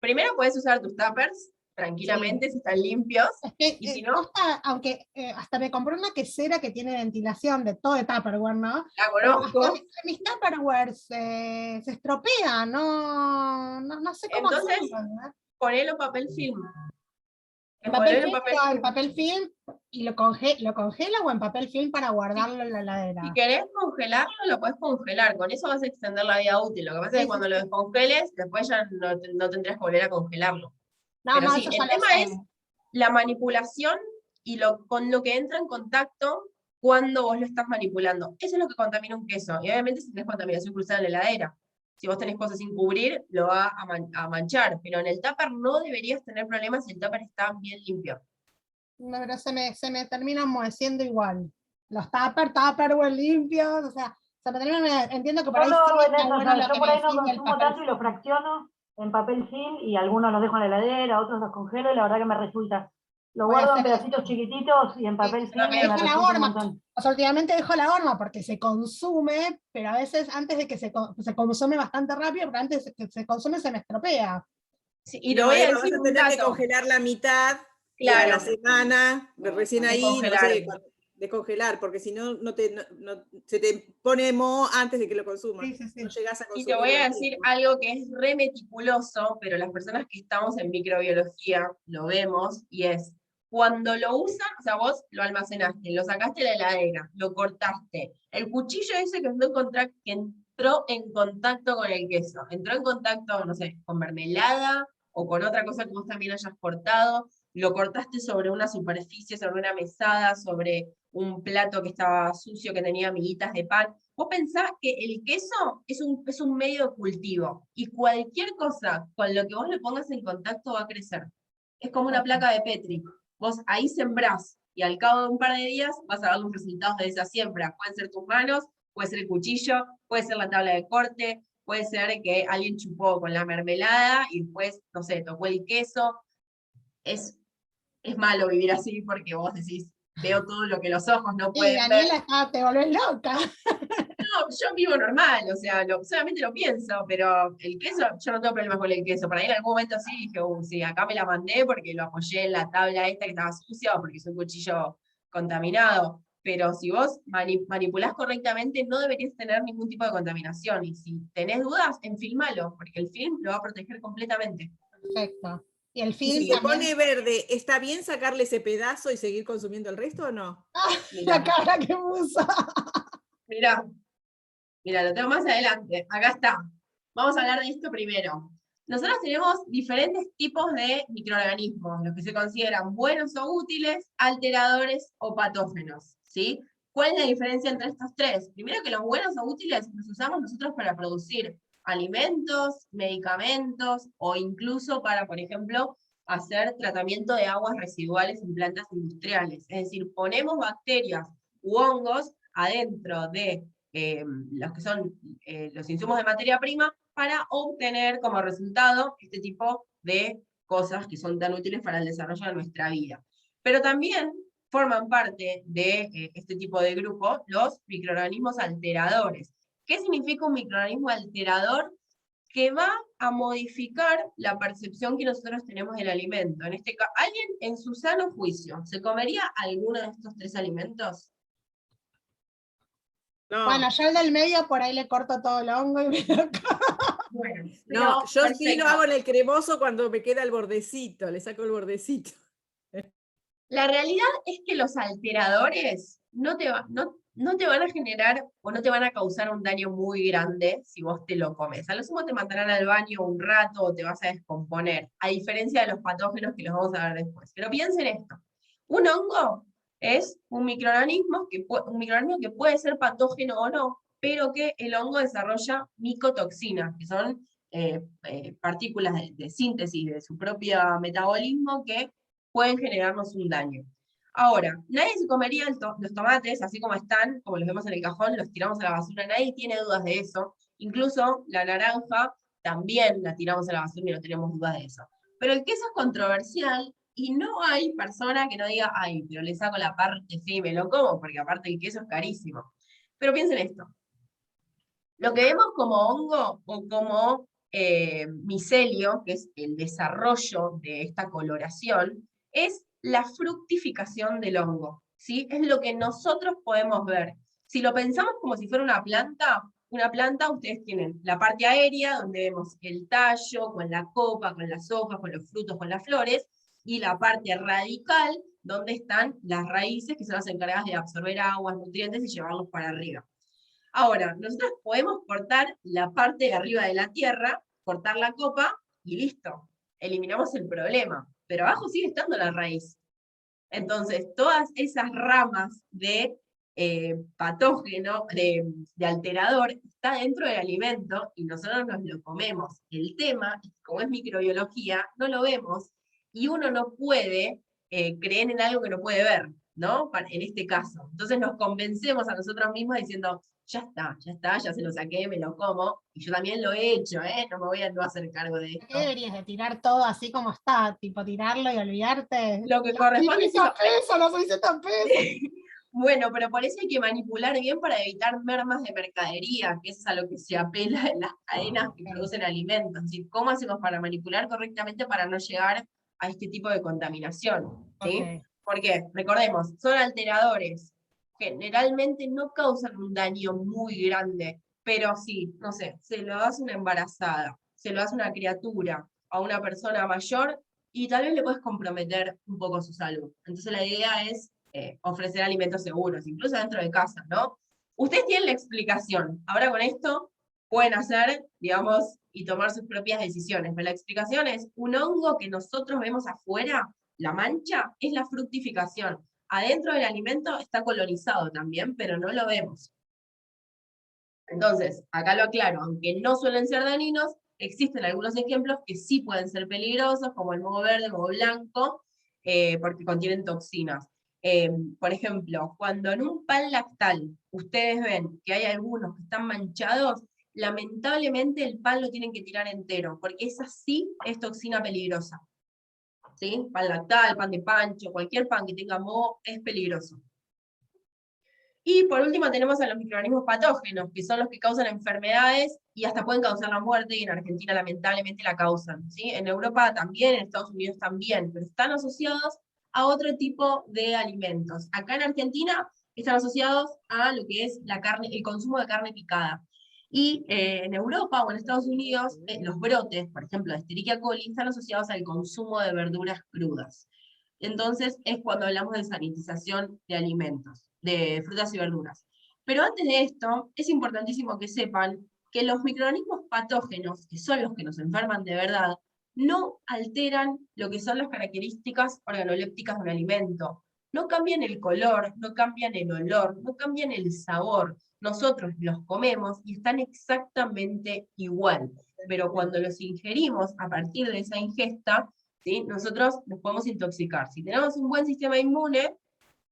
Primero puedes usar tus tuppers, sí, tranquilamente, si están limpios, es que y si no, posta, aunque hasta me compré una quesera que tiene ventilación de todo de Tupperware, ¿no? la Pero hasta conozco. mis Tupperware se estropean, no sé cómo Entonces, hacerlo, ¿no? ponelo en papel film. En papel Envolver en film, papel en film. papel film, y lo congela o en papel film para guardarlo en la Si heladera. querés congelarlo, lo puedes congelar. Con eso vas a extender la vida útil. Lo que pasa es que Sí, cuando sí, lo sí. descongeles, después ya no tendrías que volver a congelarlo. No, Pero no, sí, eso ya el lo tema es sé. la manipulación y con lo que entra en contacto cuando vos lo estás manipulando. Eso es lo que contamina un queso. Y obviamente si tenés contaminación cruzada en la heladera, si vos tenés cosas sin cubrir, lo va a manchar. Pero en el tupper no deberías tener problemas si el tupper está bien limpio. No, pero se me terminan moeciendo igual. Los Tupperware limpios, o sea, se me terminan, entiendo que por Yo ahí no sí hago en está eso, bueno lo yo que por me ahí no decís del consumo papel tanto y lo film. fracciono en papel film y algunos los dejo en la heladera, otros los congelo y la verdad que me resulta. Lo Voy a guardo en hacer pedacitos eso. chiquititos y en Sí, papel Lo film que y me dejo la resulta un horma. montón. O sea, últimamente dejo la horma porque se consume, pero a veces antes de que se consume bastante rápido, pero antes de que se consume se me estropea. Sí, y te No, voy a Eva, vas decir a un tener que dato. congelar la mitad y a la Claro, semana, recién ahí, no descongelar. sé, descongelar, porque si no, se te pone moho antes de que lo consumas. Sí, sí, No sí. llegás a Y te voy consumirlo a a decir tiempo. algo que es re meticuloso, pero las personas que estamos en microbiología lo vemos, y es, cuando lo usan, o sea, vos lo almacenaste, lo sacaste de la heladera, lo cortaste, el cuchillo ese que entró en contacto con el queso, entró en contacto, no sé, con mermelada o con otra cosa que vos también hayas cortado, lo cortaste sobre una superficie, sobre una mesada, sobre un plato que estaba sucio, que tenía amiguitas de pan. Vos pensás que el queso es un medio de cultivo y cualquier cosa con lo que vos le pongas en contacto va a crecer. Es como una placa de Petri. Vos ahí sembrás y al cabo de un par de días vas a ver los resultados de esa siembra. Pueden ser tus manos, puede ser el cuchillo, puede ser la tabla de corte, puede ser que alguien chupó con la mermelada y después, no sé, tocó el queso. Es, es malo vivir así porque vos decís, veo todo lo que los ojos no Y pueden ver. Daniela, te volvés loca. No, yo vivo normal, o sea, solamente lo pienso, pero el queso, yo no tengo problemas con el queso. Para mí en algún momento sí dije, sí, acá me la mandé porque lo apoyé en la tabla esta que estaba sucia o porque es un cuchillo contaminado. Pero si vos manipulás correctamente, no deberías tener ningún tipo de contaminación. Y si tenés dudas, enfilmalo, porque el film lo va a proteger completamente. Perfecto. Y el Y film si le también. pone verde, ¿está bien sacarle ese pedazo y seguir consumiendo el resto o no? Mirá, La cara que puso. mirá, mirá, lo tengo más adelante. Acá está. Vamos a hablar de esto primero. Nosotros tenemos diferentes tipos de microorganismos, los que se consideran buenos o útiles, alteradores o patógenos, ¿sí? ¿Cuál es la diferencia entre estos tres? Primero que los buenos o útiles los usamos nosotros para producir alimentos, medicamentos o incluso para, por ejemplo, hacer tratamiento de aguas residuales en plantas industriales. Es decir, ponemos bacterias u hongos adentro de los que son los insumos de materia prima para obtener como resultado este tipo de cosas que son tan útiles para el desarrollo de nuestra vida. Pero también forman parte de este tipo de grupo los microorganismos alteradores. ¿Qué significa un microorganismo alterador? Que va a modificar la percepción que nosotros tenemos del alimento. En este caso, ¿alguien en su sano juicio se comería alguno de estos tres alimentos? No, Bueno, yo el del medio por ahí le corto todo el hongo y me lo Bueno, no, pero yo sí perfecto. lo hago en el cremoso cuando me queda el bordecito, le saco el bordecito. La realidad es que los alteradores no te van a generar o no te van a causar un daño muy grande si vos te lo comes. A lo sumo te mandarán al baño un rato o te vas a descomponer, a diferencia de los patógenos que los vamos a ver después. Pero piensen esto, un hongo es un microorganismo que puede ser patógeno o no, pero que el hongo desarrolla micotoxinas, que son partículas de síntesis de su propio metabolismo que pueden generarnos un daño. Ahora, nadie se comería los tomates así como están, como los vemos en el cajón, los tiramos a la basura, nadie tiene dudas de eso. Incluso la naranja también la tiramos a la basura y no tenemos dudas de eso. Pero el queso es controversial y no hay persona que no diga, ay, pero le saco la parte fea y me lo como, porque aparte el queso es carísimo. Pero piensen esto, lo que vemos como hongo o como micelio, que es el desarrollo de esta coloración, es la fructificación del hongo, ¿sí? Es lo que nosotros podemos ver. Si lo pensamos como si fuera una planta, ustedes tienen la parte aérea, donde vemos el tallo, con la copa, con las hojas, con los frutos, con las flores, y la parte radical, donde están las raíces, que son las encargadas de absorber aguas, nutrientes y llevarlos para arriba. Ahora, nosotros podemos cortar la parte de arriba de la tierra, cortar la copa y listo, eliminamos el problema, pero abajo sigue estando la raíz. Entonces, todas esas ramas de patógeno, de alterador, está dentro del alimento y nosotros nos lo comemos. El tema, como es microbiología, no lo vemos y uno no puede creer en algo que no puede ver, ¿no? En este caso. Entonces nos convencemos a nosotros mismos diciendo, ya está, ya se lo saqué, me lo como, y yo también lo he hecho, no me voy a no hacer cargo de ¿Qué esto. deberías de tirar todo así como está? Tipo tirarlo y olvidarte. Lo que corresponde es 600 pesos, los 600 pesos. Bueno, pero por eso hay que manipular bien para evitar mermas de mercadería, que es a lo que se apela en las cadenas que producen alimentos. Es decir, ¿cómo hacemos para manipular correctamente para no llegar a este tipo de contaminación? ¿Sí? Ok. Porque, recordemos, son alteradores. Generalmente no causan un daño muy grande, pero sí, no sé, se lo hace una embarazada, se lo hace una criatura, a una persona mayor, y tal vez le puedes comprometer un poco su salud. Entonces la idea es ofrecer alimentos seguros, incluso dentro de casa, ¿no? Ustedes tienen la explicación. Ahora con esto pueden hacer, digamos, y tomar sus propias decisiones. Pero la explicación es, un hongo que nosotros vemos afuera, la mancha, es la fructificación. Adentro del alimento está colonizado también, pero no lo vemos. Entonces, acá lo aclaro, aunque no suelen ser dañinos, existen algunos ejemplos que sí pueden ser peligrosos, como el moho verde, el moho blanco, porque contienen toxinas. Por ejemplo, cuando en un pan lactal ustedes ven que hay algunos que están manchados, lamentablemente el pan lo tienen que tirar entero, porque esa sí es toxina peligrosa. ¿Sí? Pan lactal, pan de pancho, cualquier pan que tenga moho es peligroso. Y por último tenemos a los microorganismos patógenos, que son los que causan enfermedades y hasta pueden causar la muerte, y en Argentina lamentablemente la causan. ¿Sí? En Europa también, en Estados Unidos también, pero están asociados a otro tipo de alimentos. Acá en Argentina están asociados a lo que es la carne, el consumo de carne picada. Y en Europa o en Estados Unidos, los brotes, por ejemplo, de Escherichia coli, están asociados al consumo de verduras crudas. Entonces es cuando hablamos de sanitización de alimentos, de frutas y verduras. Pero antes de esto, es importantísimo que sepan que los microorganismos patógenos, que son los que nos enferman de verdad, no alteran lo que son las características organolépticas de un alimento. No cambian el color, no cambian el olor, no cambian el sabor. Nosotros los comemos y están exactamente igual. Pero cuando los ingerimos a partir de esa ingesta, ¿sí?, nosotros nos podemos intoxicar. Si tenemos un buen sistema inmune,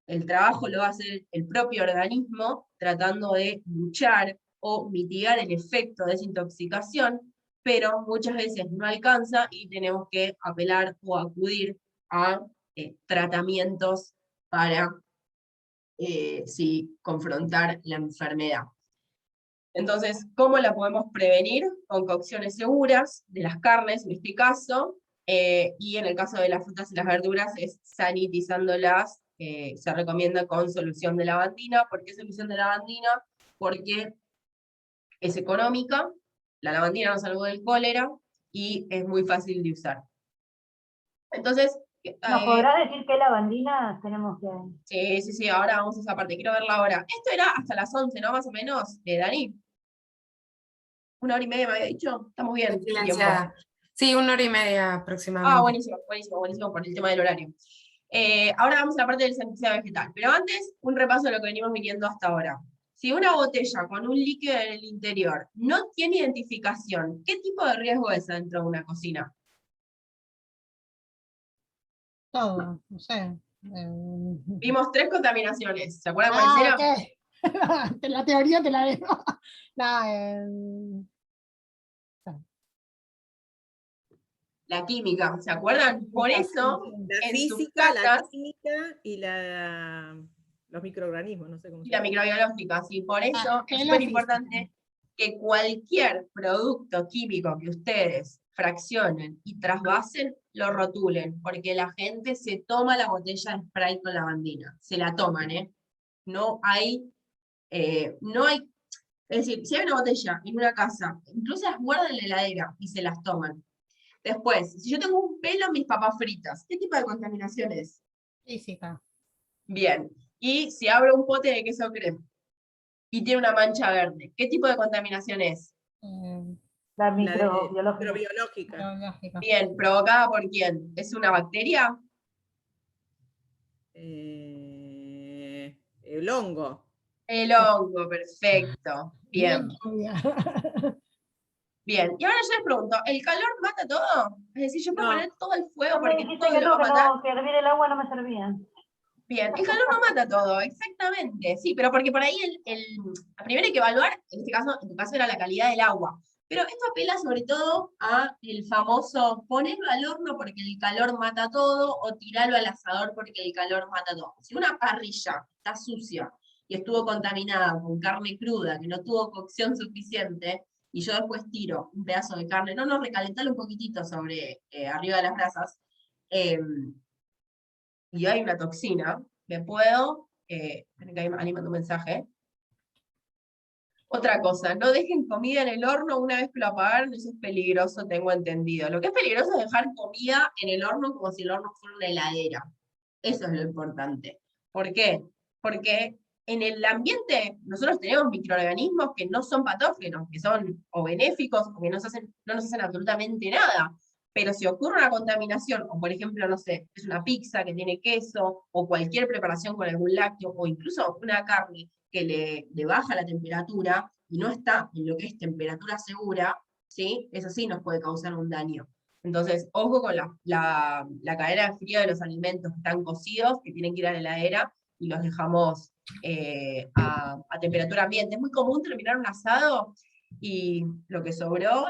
el trabajo lo va a hacer el propio organismo tratando de luchar o mitigar el efecto de esa intoxicación, pero muchas veces no alcanza y tenemos que apelar o acudir a tratamientos para confrontar la enfermedad. Entonces, ¿cómo la podemos prevenir? Con cocciones seguras de las carnes, en este caso, y en el caso de las frutas y las verduras es sanitizándolas. Se recomienda con solución de lavandina. ¿Por qué solución de lavandina? Porque es económica, la lavandina nos salvó del cólera, y es muy fácil de usar. Entonces, ¿nos podrás decir qué lavandinas tenemos que...? Sí, ahora vamos a esa parte, quiero verla ahora. Esto era hasta las 11, ¿no? Más o menos, Dani. 1 hora y media me había dicho, estamos bien. Silenciada. Sí, 1 hora y media aproximadamente. Buenísimo, por el tema del horario. Ahora vamos a la parte del sanitizado vegetal, pero antes, un repaso de lo que venimos viniendo hasta ahora. Si una botella con un líquido en el interior no tiene identificación, ¿qué tipo de riesgo es dentro de una cocina? Todo, no sé. Vimos 3 contaminaciones, ¿se acuerdan cuál era? ¿Qué? La teoría te la dejo. No, La química, ¿se acuerdan? Por eso, La en sus física, la casas, química y los microorganismos, no sé cómo y se la llama. microbiológica, sí, por eso que es es la súper física. importante que cualquier producto químico que ustedes fraccionen y trasvasen, lo rotulen, porque la gente se toma la botella de Sprite con lavandina, se la toman, ¿eh? No hay, es decir, si hay una botella en una casa, incluso las guardan en la heladera y se las toman. Después, si yo tengo un pelo en mis papas fritas, ¿qué tipo de contaminación es? Física. Bien. Y si abro un pote de queso crema y tiene una mancha verde, ¿qué tipo de contaminación es? La La de- microbiológica. microbiológica. Biológica. Bien, ¿provocada por quién? ¿Es una bacteria? El hongo. El hongo, perfecto. Bien, Bien. bien. Y ahora yo les pregunto, ¿el calor mata todo? Es decir, yo puedo No. poner todo el fuego No me porque dijiste todo que lo va no, a matar. que hervir el agua no me servía. Bien, el calor no mata todo, exactamente, sí, pero porque por ahí primero hay que evaluar, en este caso, en tu caso era la calidad del agua, pero esto apela sobre todo a el famoso ponerlo al horno porque el calor mata todo, o tirarlo al asador porque el calor mata todo. Si una parrilla está sucia y estuvo contaminada con carne cruda, que no tuvo cocción suficiente, y yo después tiro un pedazo de carne, no, recalentalo un poquitito sobre arriba de las brasas, y hay una toxina, me puedo, esperen que ahí mando un mensaje. Otra cosa, no dejen comida en el horno una vez que lo apagaron, eso es peligroso, tengo entendido. Lo que es peligroso es dejar comida en el horno como si el horno fuera una heladera. Eso es lo importante. ¿Por qué? Porque en el ambiente nosotros tenemos microorganismos que no son patógenos, que son o benéficos o que no nos hacen absolutamente nada. Pero si ocurre una contaminación, o por ejemplo, no sé, es una pizza que tiene queso, o cualquier preparación con algún lácteo, o incluso una carne que le baja la temperatura y no está en lo que es temperatura segura, ¿sí? Eso sí nos puede causar un daño. Entonces, ojo con la cadena de frío de los alimentos que están cocidos, que tienen que ir a la heladera, y los dejamos a temperatura ambiente. Es muy común terminar un asado y lo que sobró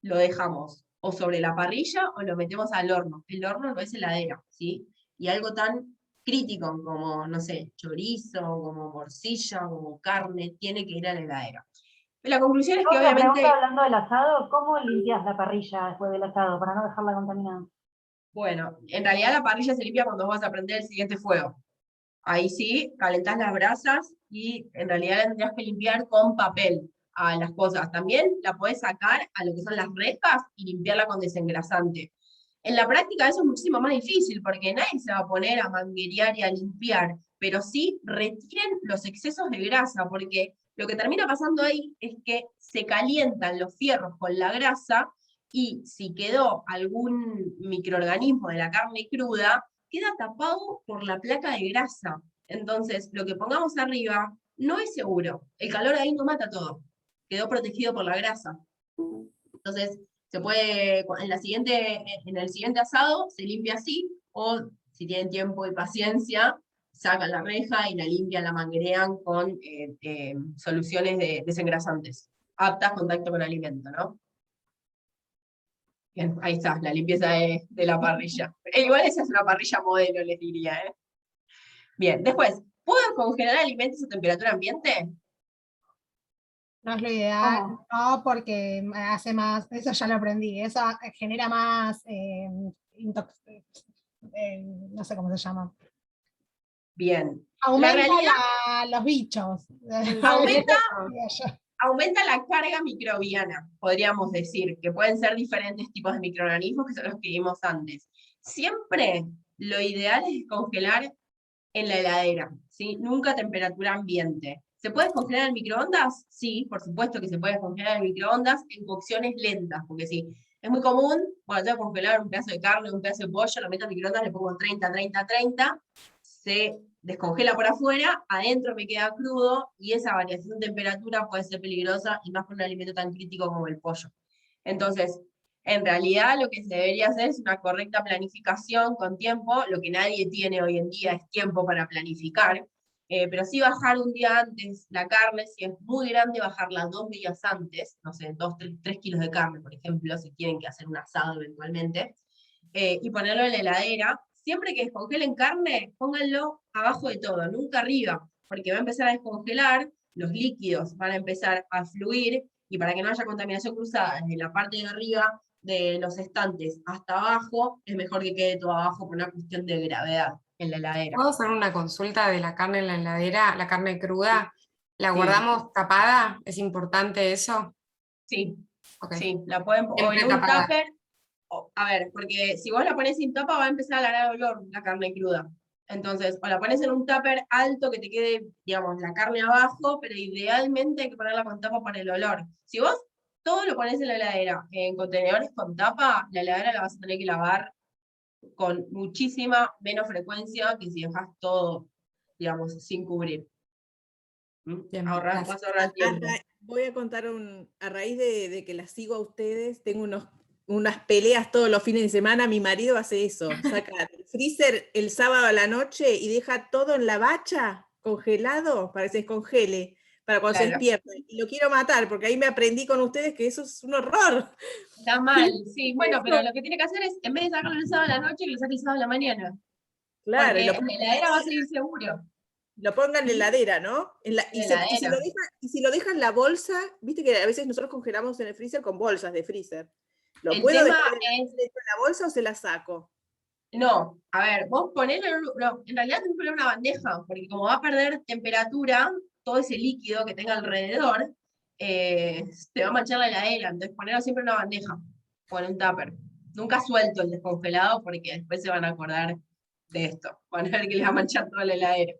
lo dejamos o sobre la parrilla o lo metemos al horno. El horno no es heladera, ¿sí? Y algo tan crítico como, no sé, chorizo, como morcilla, como carne, tiene que ir a la heladera. La conclusión es que Otra obviamente... pregunta hablando del asado, ¿cómo limpias la parrilla después del asado para no dejarla contaminada? Bueno, en realidad la parrilla se limpia cuando vas a prender el siguiente fuego. Ahí sí, calentás las brasas y en realidad la tendrías que limpiar con papel. a las cosas. También la podés sacar a lo que son las rejas y limpiarla con desengrasante. En la práctica eso es muchísimo más difícil, porque nadie se va a poner a manguerear y a limpiar, pero sí retiren los excesos de grasa, porque lo que termina pasando ahí es que se calientan los fierros con la grasa, y si quedó algún microorganismo de la carne cruda, queda tapado por la placa de grasa. Entonces, lo que pongamos arriba no es seguro. El calor ahí no mata todo. Quedó protegido por la grasa. Entonces, se puede, en el siguiente asado, se limpia así, o si tienen tiempo y paciencia, sacan la reja y la limpian, la manguerean con soluciones desengrasantes, aptas a contacto con alimento, ¿no? Bien, ahí está, la limpieza de la parrilla. Igual esa es una parrilla modelo, les diría, ¿eh? Bien, después, ¿puedo congelar alimentos a temperatura ambiente? No es lo ideal, no, porque hace más, eso ya lo aprendí, eso genera más, no sé cómo se llama. Bien. Aumenta La realidad los bichos. aumenta la carga microbiana, podríamos decir, que pueden ser diferentes tipos de microorganismos, que son los que vimos antes. Siempre lo ideal es descongelar en la heladera, ¿sí? Nunca a temperatura ambiente. ¿Se puede descongelar en microondas? Sí, por supuesto que se puede descongelar en microondas en cocciones lentas, porque sí, es muy común, bueno, tengo que congelar un pedazo de carne, un pedazo de pollo, lo meto en microondas, le pongo 30, 30, 30, se descongela por afuera, adentro me queda crudo, y esa variación de temperatura puede ser peligrosa, y más con un alimento tan crítico como el pollo. Entonces, en realidad lo que se debería hacer es una correcta planificación con tiempo. Lo que nadie tiene hoy en día es tiempo para planificar, pero sí bajar un día antes la carne, si es muy grande, bajarla 2 días antes, no sé, 3 kilos de carne, por ejemplo, si tienen que hacer un asado eventualmente, y ponerlo en la heladera. Siempre que descongelen carne, pónganlo abajo de todo, nunca arriba, porque va a empezar a descongelar, los líquidos van a empezar a fluir, y para que no haya contaminación cruzada desde la parte de arriba de los estantes hasta abajo, es mejor que quede todo abajo por una cuestión de gravedad en la heladera. ¿Puedo hacer una consulta de la carne en la heladera? La carne cruda, ¿la Sí. guardamos tapada? ¿Es importante eso? Sí, Ok. sí, la pueden, o Siempre en un tapada. tupper, a ver, porque si vos la pones sin tapa va a empezar a largar olor la carne cruda. Entonces, o la pones en un tupper alto que te quede, digamos, la carne abajo, pero idealmente hay que ponerla con tapa para el olor. Si vos todo lo pones en la heladera, en contenedores con tapa, la heladera la vas a tener que lavar con muchísima menos frecuencia que si dejas todo, digamos, sin cubrir. Bien, Vas gracias. a ahorrar tiempo. Voy a contar a raíz de que las sigo a ustedes, tengo unas peleas todos los fines de semana. Mi marido hace eso, saca el freezer el sábado a la noche y deja todo en la bacha, congelado, para que se descongele, para cuando se Claro. despierte. Y lo quiero matar, porque ahí me aprendí con ustedes que eso es un horror. Está mal, sí. Bueno, pero lo que tiene que hacer es, en vez de sacarlo el sábado a la noche, que lo saque el sábado a la mañana. Claro, Porque y lo en la pongan heladera va a seguir seguro. lo pongan en la heladera, ¿no? En la heladera. Y si lo dejan en la bolsa, viste que a veces nosotros congelamos en el freezer con bolsas de freezer. ¿Lo El puedo tema dejar es, dentro de la bolsa o se la saco? no, a ver, vos ponelo, no, en realidad tenés que poner una bandeja, porque como va a perder temperatura, todo ese líquido que tenga alrededor, te va a manchar la heladera. Entonces ponelo siempre en una bandeja, o en un tupper. Nunca suelto el descongelado, porque después se van a acordar de esto. Van a ver que les va a manchar toda la heladera.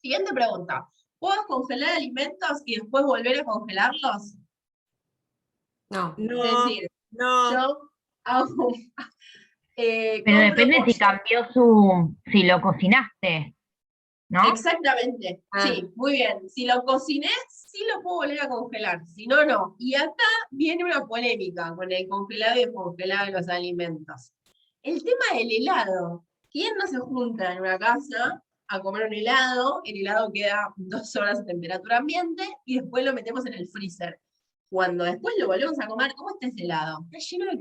Siguiente pregunta. ¿Puedo congelar alimentos y después volver a congelarlos? No. Es No, decir, no. yo hago, Pero compro depende si pollo. cambió si lo cocinaste, ¿no? Exactamente, sí, muy bien. Si lo cociné, sí lo puedo volver a congelar, si no, no. Y acá viene una polémica con el congelado y descongelado de los alimentos. El tema del helado. ¿Quién no se junta en una casa a comer un helado? El helado queda 2 horas a temperatura ambiente y después lo metemos en el freezer. Cuando después lo volvemos a comer, ¿cómo está ese helado? Está lleno de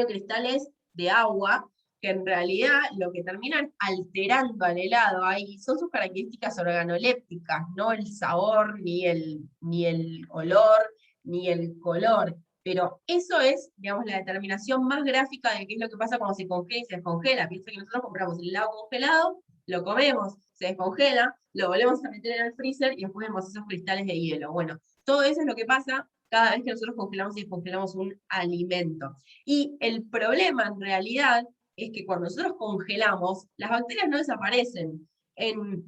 cristales de agua, que en realidad lo que terminan alterando al helado ahí son sus características organolépticas, no el sabor, ni el olor, ni el color. Pero eso es, digamos, la determinación más gráfica de qué es lo que pasa cuando se congela y se descongela. Piensa que nosotros compramos el helado congelado, lo comemos, se descongela, lo volvemos a meter en el freezer y después vemos esos cristales de hielo. Bueno, todo eso es lo que pasa cada vez que nosotros congelamos y descongelamos un alimento. Y el problema en realidad es que cuando nosotros congelamos, las bacterias no desaparecen. En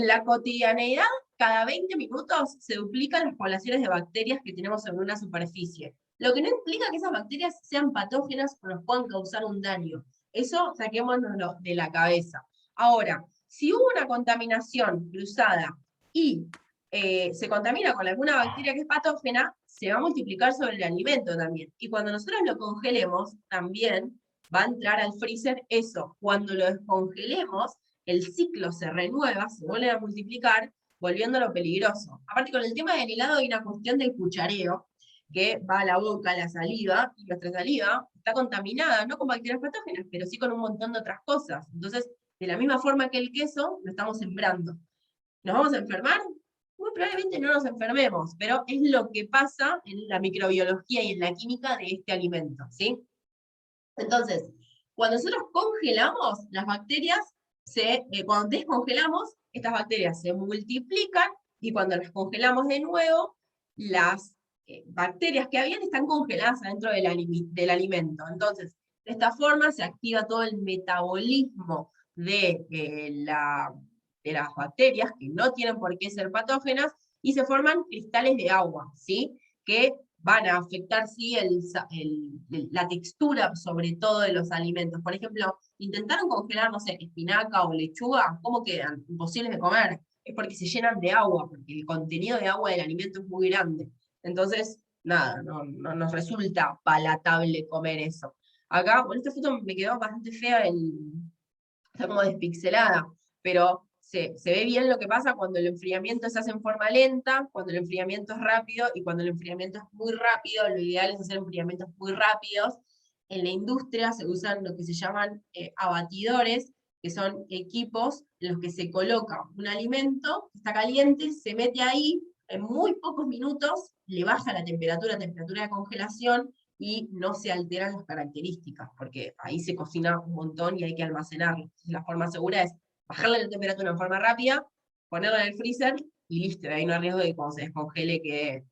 la cotidianeidad, cada 20 minutos se duplican las poblaciones de bacterias que tenemos en una superficie. Lo que no implica que esas bacterias sean patógenas o nos puedan causar un daño. Eso saquémonos de la cabeza. Ahora, si hubo una contaminación cruzada y se contamina con alguna bacteria que es patógena, se va a multiplicar sobre el alimento también. Y cuando nosotros lo congelemos, también va a entrar al freezer eso. Cuando lo descongelemos, el ciclo se renueva, se vuelve a multiplicar, volviéndolo peligroso. Aparte, con el tema del helado hay una cuestión del cuchareo, que va a la boca, a la saliva, y nuestra saliva está contaminada, no con bacterias patógenas, pero sí con un montón de otras cosas. Entonces, de la misma forma que el queso, lo estamos sembrando. ¿Nos vamos a enfermar? Muy probablemente no nos enfermemos, pero es lo que pasa en la microbiología y en la química de este alimento, ¿sí? Entonces, cuando nosotros congelamos, las bacterias cuando descongelamos, estas bacterias se multiplican y cuando las congelamos de nuevo, las bacterias que habían están congeladas adentro del alimento. Entonces, de esta forma se activa todo el metabolismo de las bacterias, que no tienen por qué ser patógenas, y se forman cristales de agua, ¿sí? Que van a afectar, sí, la textura, sobre todo, de los alimentos. Por ejemplo, intentaron congelar, no sé, espinaca o lechuga, ¿cómo quedan? Imposibles de comer. Es porque se llenan de agua, porque el contenido de agua del alimento es muy grande. Entonces, nada, no nos resulta palatable comer eso. Acá, bueno, esta foto me quedó bastante fea, está como despixelada, pero se ve bien lo que pasa cuando el enfriamiento se hace en forma lenta, cuando el enfriamiento es rápido, y cuando el enfriamiento es muy rápido, lo ideal es hacer enfriamientos muy rápidos. En la industria se usan lo que se llaman abatidores, que son equipos en los que se coloca un alimento que está caliente, se mete ahí, en muy pocos minutos le baja la temperatura de congelación, y no se alteran las características, porque ahí se cocina un montón y hay que almacenarlo. Entonces, la forma segura es bajarle la temperatura en forma rápida, ponerlo en el freezer, y listo, ahí no hay riesgo de que cuando se descongele quede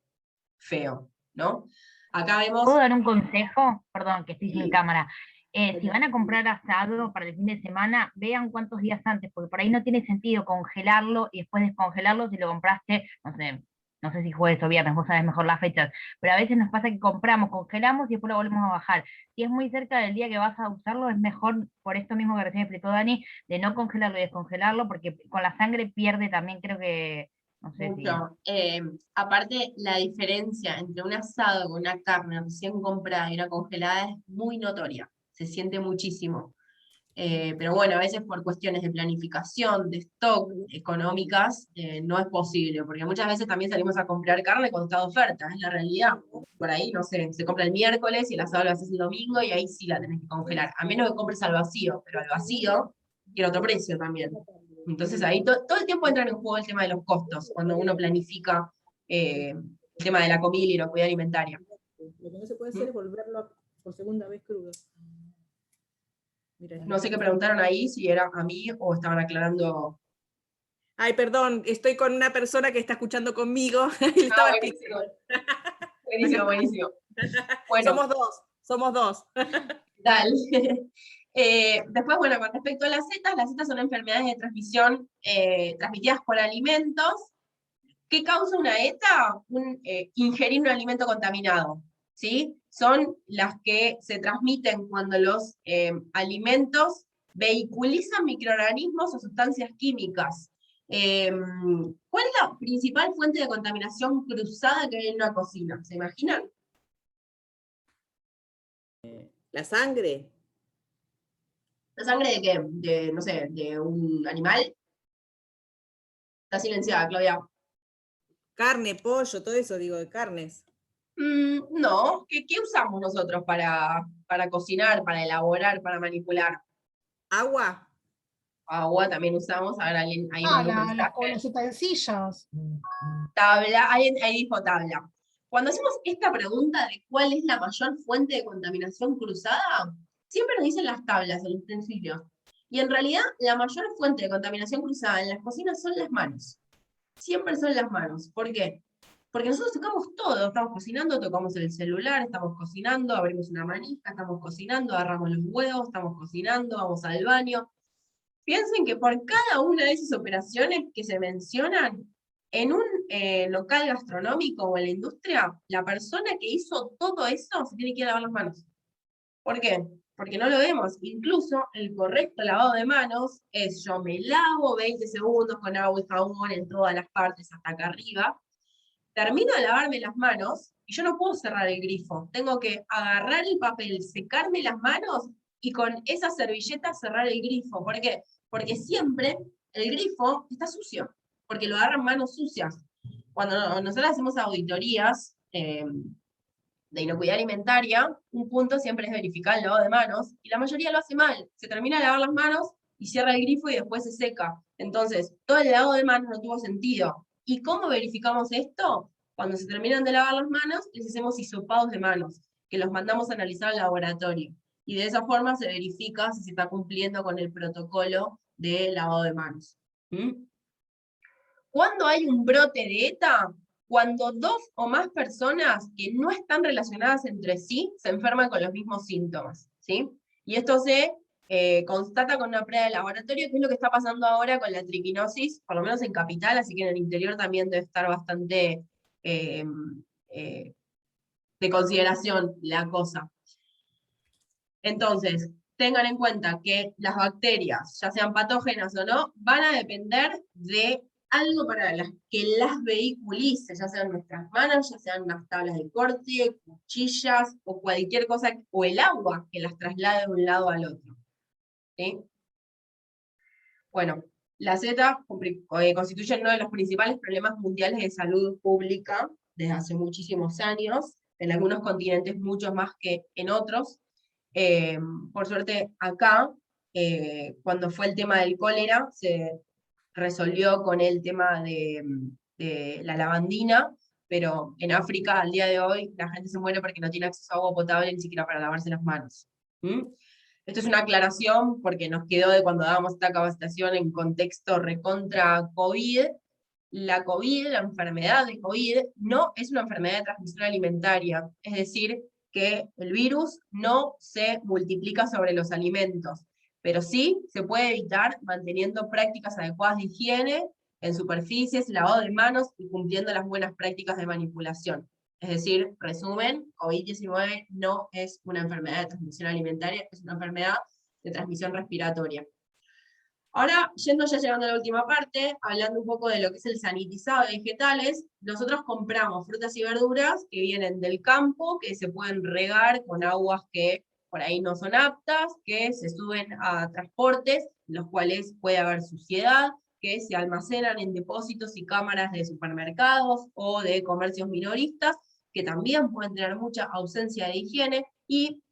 feo, ¿no? Acá vemos... ¿Puedo dar un consejo? Perdón, que estoy sin Sí. cámara. Si van a comprar asado para el fin de semana, vean cuántos días antes, porque por ahí no tiene sentido congelarlo y después descongelarlo si lo compraste, no sé si jueves o viernes, vos sabés mejor las fechas, pero a veces nos pasa que compramos, congelamos y después lo volvemos a bajar. Si es muy cerca del día que vas a usarlo, es mejor, por esto mismo que recién explicó Dani, de no congelarlo y descongelarlo, porque con la sangre pierde también, creo que, no sé si... Mucho. Aparte, la diferencia entre un asado con una carne recién comprada y una congelada es muy notoria, se siente muchísimo. Pero bueno, a veces por cuestiones de planificación, de stock, económicas, no es posible, porque muchas veces también salimos a comprar carne cuando está de oferta, es la realidad. Por ahí, no sé, se compra el miércoles y el asado lo haces el domingo y ahí sí la tenés que congelar, a menos que compres al vacío, pero al vacío tiene otro precio también. Entonces ahí todo el tiempo entra en juego el tema de los costos, cuando uno planifica el tema de la comida y la inocuidad alimentaria. Lo que no se puede hacer es volverlo por segunda vez crudo. Mira, No sé qué preguntaron ahí, si era a mí o estaban aclarando. Ay, perdón, estoy con una persona que está escuchando conmigo. Y le estaba Buenísimo. Buenísimo, buenísimo. Bueno, somos dos. dale. Después, bueno, con respecto a las setas son enfermedades de transmisión transmitidas por alimentos. ¿Qué causa una ETA? Ingerir un alimento contaminado, ¿sí? Son las que se transmiten cuando los alimentos vehiculizan microorganismos o sustancias químicas. ¿Cuál es la principal fuente de contaminación cruzada que hay en una cocina? ¿Se imaginan? La sangre. ¿La sangre de qué? De, no sé, de un animal. Está silenciada, Claudia. Carne, pollo, todo eso, digo, de carnes. No, ¿qué usamos nosotros para cocinar, para elaborar, para manipular? Agua. Agua también usamos, ahora ahí mandó un mensaje. Con los utensilios. Tabla, ahí dijo tabla. Cuando hacemos esta pregunta de cuál es la mayor fuente de contaminación cruzada, siempre nos dicen las tablas, los utensilios. Y en realidad, la mayor fuente de contaminación cruzada en las cocinas son las manos. Siempre son las manos. ¿Por qué? Porque nosotros tocamos todo, estamos cocinando, tocamos el celular, estamos cocinando, abrimos una manija, estamos cocinando, agarramos los huevos, estamos cocinando, vamos al baño. Piensen que por cada una de esas operaciones que se mencionan, en un local gastronómico o en la industria, la persona que hizo todo eso se tiene que ir a lavar las manos. ¿Por qué? Porque no lo vemos. Incluso el correcto lavado de manos es yo me lavo 20 segundos con agua y jabón en todas las partes hasta acá arriba, termino de lavarme las manos y yo no puedo cerrar el grifo. Tengo que agarrar el papel, secarme las manos y con esa servilleta cerrar el grifo. ¿Por qué? Porque siempre el grifo está sucio, porque lo agarran manos sucias. Cuando nosotros hacemos auditorías de inocuidad alimentaria, un punto siempre es verificar el lavado de manos, y la mayoría lo hace mal. Se termina de lavar las manos y cierra el grifo y después se seca. Entonces, todo el lavado de manos no tuvo sentido. ¿Y cómo verificamos esto? Cuando se terminan de lavar las manos, les hacemos hisopados de manos, que los mandamos a analizar al laboratorio. Y de esa forma se verifica si se está cumpliendo con el protocolo de lavado de manos. ¿Cuándo hay un brote de ETA? Cuando 2 o más personas que no están relacionadas entre sí se enferman con los mismos síntomas, ¿sí? Y esto se constata con una prueba de laboratorio, que es lo que está pasando ahora con la triquinosis, por lo menos en Capital, así que en el interior también debe estar bastante de consideración la cosa. Entonces, tengan en cuenta que las bacterias, ya sean patógenas o no, van a depender de algo para que las vehiculice, ya sean nuestras manos, ya sean unas tablas de corte, cuchillas, o cualquier cosa, o el agua que las traslade de un lado al otro. ¿Sí? Bueno, las ETA constituyen uno de los principales problemas mundiales de salud pública desde hace muchísimos años, en algunos continentes mucho más que en otros. Por suerte acá, cuando fue el tema del cólera, se resolvió con el tema de la lavandina, pero en África al día de hoy la gente se muere porque no tiene acceso a agua potable ni siquiera para lavarse las manos. Esto es una aclaración porque nos quedó de cuando dábamos esta capacitación en contexto recontra COVID. La COVID, la enfermedad de COVID, no es una enfermedad de transmisión alimentaria, es decir, que el virus no se multiplica sobre los alimentos, pero sí se puede evitar manteniendo prácticas adecuadas de higiene en superficies, lavado de manos y cumpliendo las buenas prácticas de manipulación. Es decir, resumen, COVID-19 no es una enfermedad de transmisión alimentaria, es una enfermedad de transmisión respiratoria. Ahora, llegando a la última parte, hablando un poco de lo que es el sanitizado de vegetales, nosotros compramos frutas y verduras que vienen del campo, que se pueden regar con aguas que por ahí no son aptas, que se suben a transportes, los cuales puede haber suciedad, que se almacenan en depósitos y cámaras de supermercados o de comercios minoristas, que también pueden tener mucha ausencia de higiene, y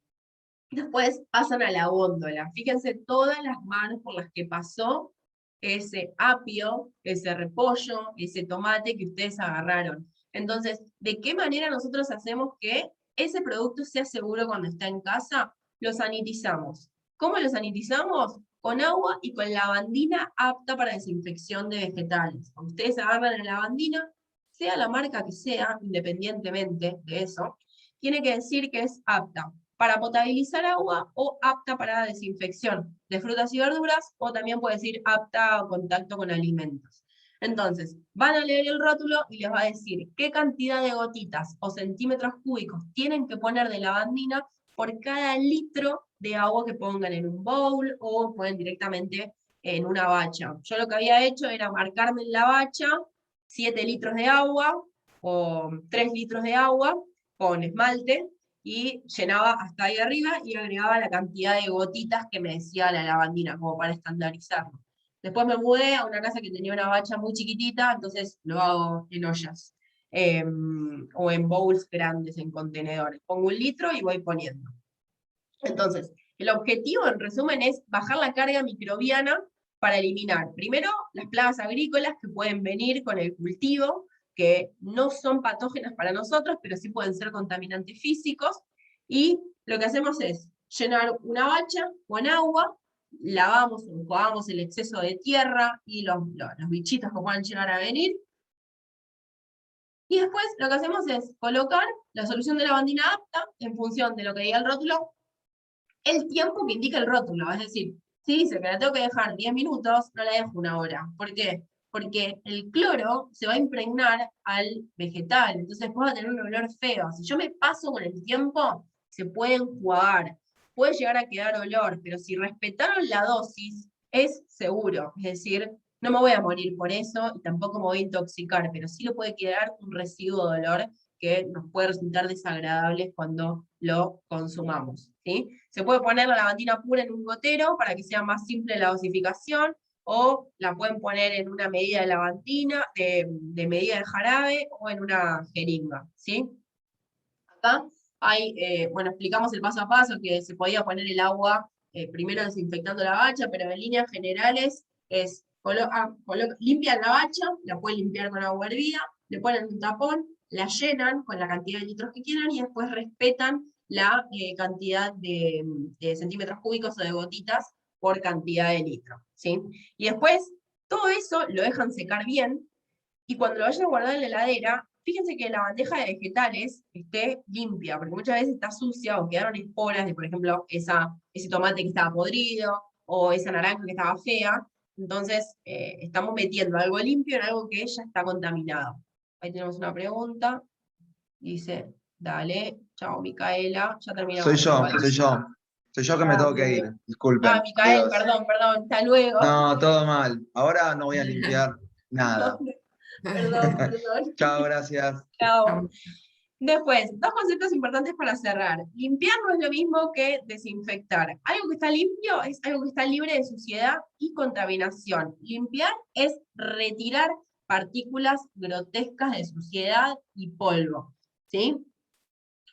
después pasan a la góndola. Fíjense todas las manos por las que pasó ese apio, ese repollo, ese tomate que ustedes agarraron. Entonces, ¿de qué manera nosotros hacemos que ese producto sea seguro cuando está en casa? Lo sanitizamos. ¿Cómo lo sanitizamos? Con agua y con lavandina apta para desinfección de vegetales. Cuando ustedes agarran la lavandina, sea la marca que sea, independientemente de eso, tiene que decir que es apta para potabilizar agua o apta para desinfección de frutas y verduras, o también puede decir apta a contacto con alimentos. Entonces, van a leer el rótulo y les va a decir qué cantidad de gotitas o centímetros cúbicos tienen que poner de lavandina por cada litro de agua que pongan en un bowl o pueden directamente en una bacha. Yo lo que había hecho era marcarme en la bacha 7 litros de agua o 3 litros de agua con esmalte, y llenaba hasta ahí arriba y agregaba la cantidad de gotitas que me decía la lavandina, como para estandarizarlo. Después me mudé a una casa que tenía una bacha muy chiquitita, entonces lo hago en ollas, o en bowls grandes, en contenedores. Pongo 1 litro y voy poniendo. Entonces, el objetivo, en resumen, es bajar la carga microbiana para eliminar, primero, las plagas agrícolas que pueden venir con el cultivo, que no son patógenas para nosotros, pero sí pueden ser contaminantes físicos, y lo que hacemos es llenar una bacha con agua, lavamos o enjuagamos el exceso de tierra y los bichitos que puedan llegar a venir. Y después lo que hacemos es colocar la solución de lavandina apta en función de lo que diga el rótulo, el tiempo que indica el rótulo. Es decir, si dice que la tengo que dejar 10 minutos, no la dejo 1 hora. ¿Por qué? Porque el cloro se va a impregnar al vegetal, entonces después va a tener un olor feo. Si yo me paso con el tiempo, se puede enjuagar, puede llegar a quedar olor, pero si respetaron la dosis, es seguro. Es decir, no me voy a morir por eso y tampoco me voy a intoxicar, pero sí le puede quedar un residuo de olor que nos puede resultar desagradable cuando lo consumamos, ¿sí? Se puede poner la lavandina pura en un gotero para que sea más simple la dosificación, o la pueden poner en una medida de lavandina, de medida de jarabe, o en una jeringa, ¿sí? Acá hay, bueno, explicamos el paso a paso, que se podía poner el agua primero desinfectando la bacha, pero en líneas generales es, limpian la bacha, la pueden limpiar con agua hervida, le ponen un tapón, la llenan con la cantidad de litros que quieran, y después respetan la cantidad de centímetros cúbicos o de gotitas por cantidad de litro, ¿sí? Y después, todo eso lo dejan secar bien, y cuando lo vayan a guardar en la heladera, fíjense que la bandeja de vegetales esté limpia, porque muchas veces está sucia o quedaron esporas de, por ejemplo, ese tomate que estaba podrido, o esa naranja que estaba fea. Entonces, estamos metiendo algo limpio en algo que ya está contaminado. Ahí tenemos una pregunta. Dice, dale, chao Micaela, ya terminamos. Soy yo, ¿Vale? soy yo. Soy yo que me tengo que ir. Disculpen. Micael, Adiós. perdón, hasta luego. No, todo mal. Ahora no voy a limpiar nada. Perdón. Chao, gracias. Chao. Después, 2 conceptos importantes para cerrar. Limpiar no es lo mismo que desinfectar. Algo que está limpio es algo que está libre de suciedad y contaminación. Limpiar es retirar partículas grotescas de suciedad y polvo, ¿sí?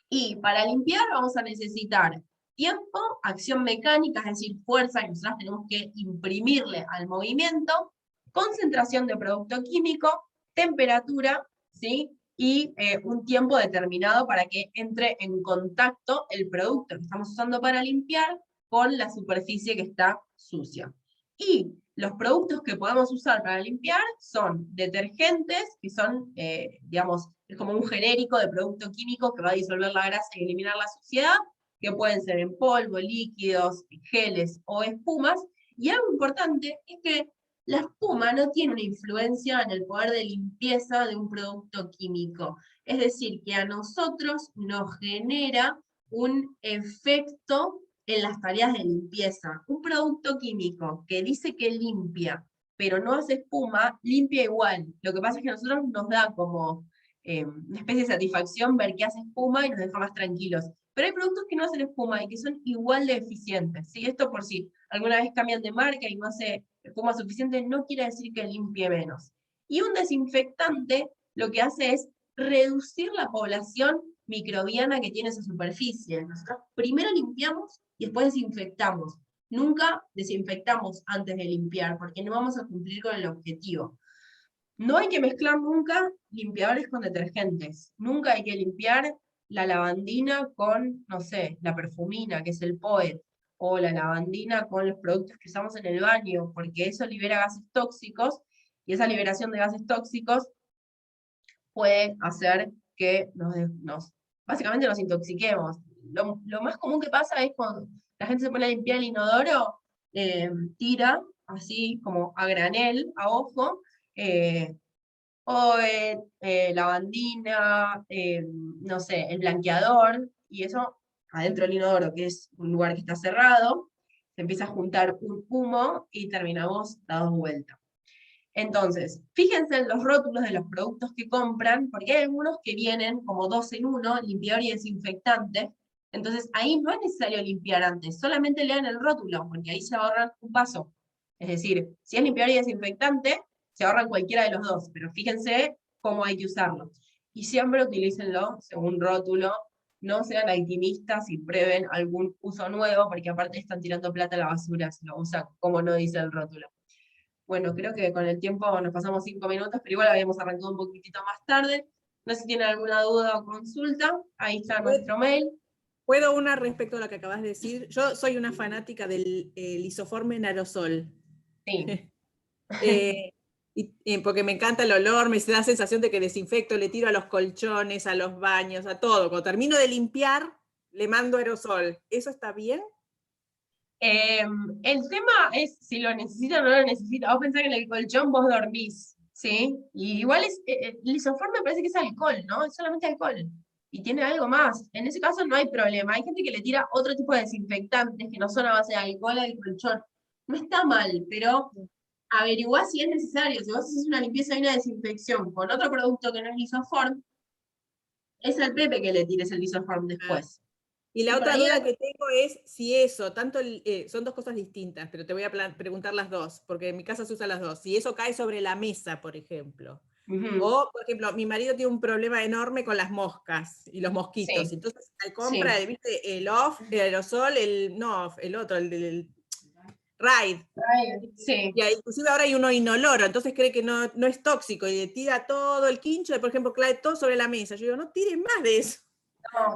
Y para limpiar vamos a necesitar tiempo, acción mecánica, es decir, fuerza que nosotros tenemos que imprimirle al movimiento, concentración de producto químico, temperatura, ¿sí? Y un tiempo determinado para que entre en contacto el producto que estamos usando para limpiar con la superficie que está sucia. Y los productos que podemos usar para limpiar son detergentes, que son, digamos, es como un genérico de producto químico que va a disolver la grasa y eliminar la suciedad, que pueden ser en polvo, líquidos, geles o espumas. Y algo importante es que la espuma no tiene una influencia en el poder de limpieza de un producto químico. Es decir, que a nosotros nos genera un efecto en las tareas de limpieza. Un producto químico que dice que limpia, pero no hace espuma, limpia igual. Lo que pasa es que a nosotros nos da como una especie de satisfacción ver que hace espuma y nos deja más tranquilos. Pero hay productos que no hacen espuma y que son igual de eficientes, ¿sí? Esto por si alguna vez cambian de marca y no hace espuma suficiente, no quiere decir que limpie menos. Y un desinfectante lo que hace es reducir la población microbiana que tiene esa superficie. Nosotros primero limpiamos y después desinfectamos. Nunca desinfectamos antes de limpiar, porque no vamos a cumplir con el objetivo. No hay que mezclar nunca limpiadores con detergentes. Nunca hay que limpiar la lavandina con, no sé, la perfumina, que es el Poet, o la lavandina con los productos que usamos en el baño, porque eso libera gases tóxicos, y esa liberación de gases tóxicos puede hacer que básicamente nos intoxiquemos. Lo más común que pasa es cuando la gente se pone a limpiar el inodoro, tira así como a granel, a ojo, Poet, lavandina, no sé, el blanqueador, y eso adentro del inodoro, que es un lugar que está cerrado, se empieza a juntar un humo y terminamos dados vuelta. Entonces, fíjense en los rótulos de los productos que compran, porque hay algunos que vienen como 2 en 1, limpiador y desinfectante. Entonces, ahí no es necesario limpiar antes, solamente lean el rótulo, porque ahí se ahorran un paso. Es decir, si es limpiador y desinfectante, se ahorran cualquiera de los dos, pero fíjense cómo hay que usarlo. Y siempre utilícenlo según rótulo, no sean alquimistas y prueben algún uso nuevo, porque aparte están tirando plata a la basura si lo usan como no dice el rótulo. Bueno, creo que con el tiempo nos pasamos 5 minutos, pero igual habíamos arrancado un poquitito más tarde. No sé si tienen alguna duda o consulta, ahí está nuestro mail. ¿Puedo una respecto a lo que acabas de decir? Yo soy una fanática del lisoforme en aerosol. Sí. Porque me encanta el olor, me da sensación de que desinfecto, le tiro a los colchones, a los baños, a todo. Cuando termino de limpiar, le mando aerosol. ¿Eso está bien? El tema es si lo necesita o no lo necesita. Vos pensás que en el colchón vos dormís, ¿sí? Y igual el lisoforme me parece que es alcohol, ¿no? Es solamente alcohol. Y tiene algo más. En ese caso no hay problema. Hay gente que le tira otro tipo de desinfectantes que no son a base de alcohol al colchón. No está mal, pero averiguá si es necesario. Si vos haces una limpieza y una desinfección con otro producto que no es lisoform, es al Pepe que le tires el lisoform después. Y la Sí, por otra ahí duda que tengo es si eso, son dos cosas distintas, pero te voy a preguntar las dos, porque en mi casa se usan las dos. Si eso cae sobre la mesa, por ejemplo. Ujú. O, por ejemplo, mi marido tiene un problema enorme con las moscas y los mosquitos. Sí. Entonces, al compra, Sí. ¿viste? El off, el aerosol, el otro, el del Raid. Sí. Y inclusive ahora hay uno inoloro, entonces cree que no es tóxico y le tira todo el quincho, y por ejemplo, cae todo sobre la mesa. Yo digo, no tiren más de eso.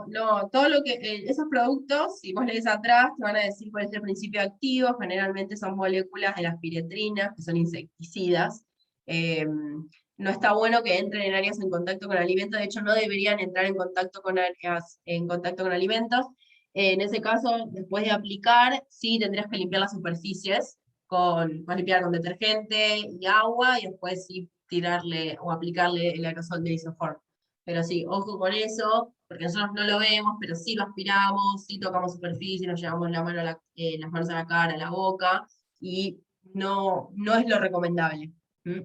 No, todo lo que, esos productos, si vos lees atrás, te van a decir cuál es el principio activo, generalmente son moléculas de las piretrinas, que son insecticidas. No está bueno que entren en áreas en contacto con alimentos, de hecho no deberían entrar en contacto con áreas en contacto con alimentos. En ese caso, después de aplicar, sí tendrías que limpiar las superficies, limpiar con detergente y agua, y después sí tirarle o aplicarle el aerosol de isoform. Pero sí, ojo con eso, porque nosotros no lo vemos, pero sí lo aspiramos, sí tocamos superficie, nos llevamos las manos a la cara, a la boca, y no es lo recomendable. ¿Mm?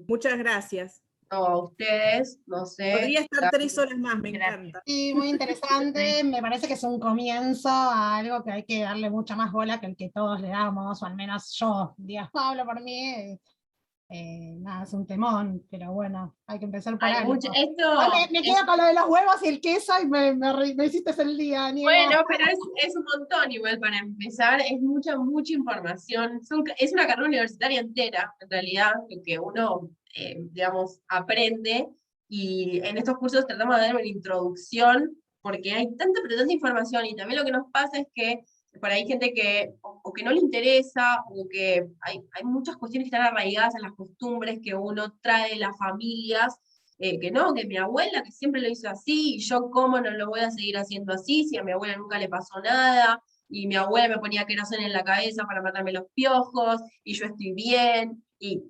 Muchas gracias. No, a ustedes, no sé. Podría estar 3 horas más, me Gracias. encanta. Sí, muy interesante. Me parece que es un comienzo a algo que hay que darle mucha más bola que el que todos le damos, o al menos yo, digas, hablo por mí. Nada, es un temón, pero bueno, hay que empezar por Hay algo. mucho, Igual me quedo con lo de los huevos y el queso y me hiciste el día, Nieva. bueno, pero es un montón igual para empezar, es mucha información, es una carrera universitaria entera, en realidad, lo que uno, digamos, aprende, y en estos cursos tratamos de dar una introducción, porque hay pero tanta información, y también lo que nos pasa es que por ahí hay gente que, o que no le interesa, o que hay muchas cuestiones que están arraigadas en las costumbres que uno trae de las familias, que no, que mi abuela, que siempre lo hizo así, y yo cómo no lo voy a seguir haciendo así, si a mi abuela nunca le pasó nada, y mi abuela me ponía queroseno en la cabeza para matarme los piojos, y yo estoy bien, y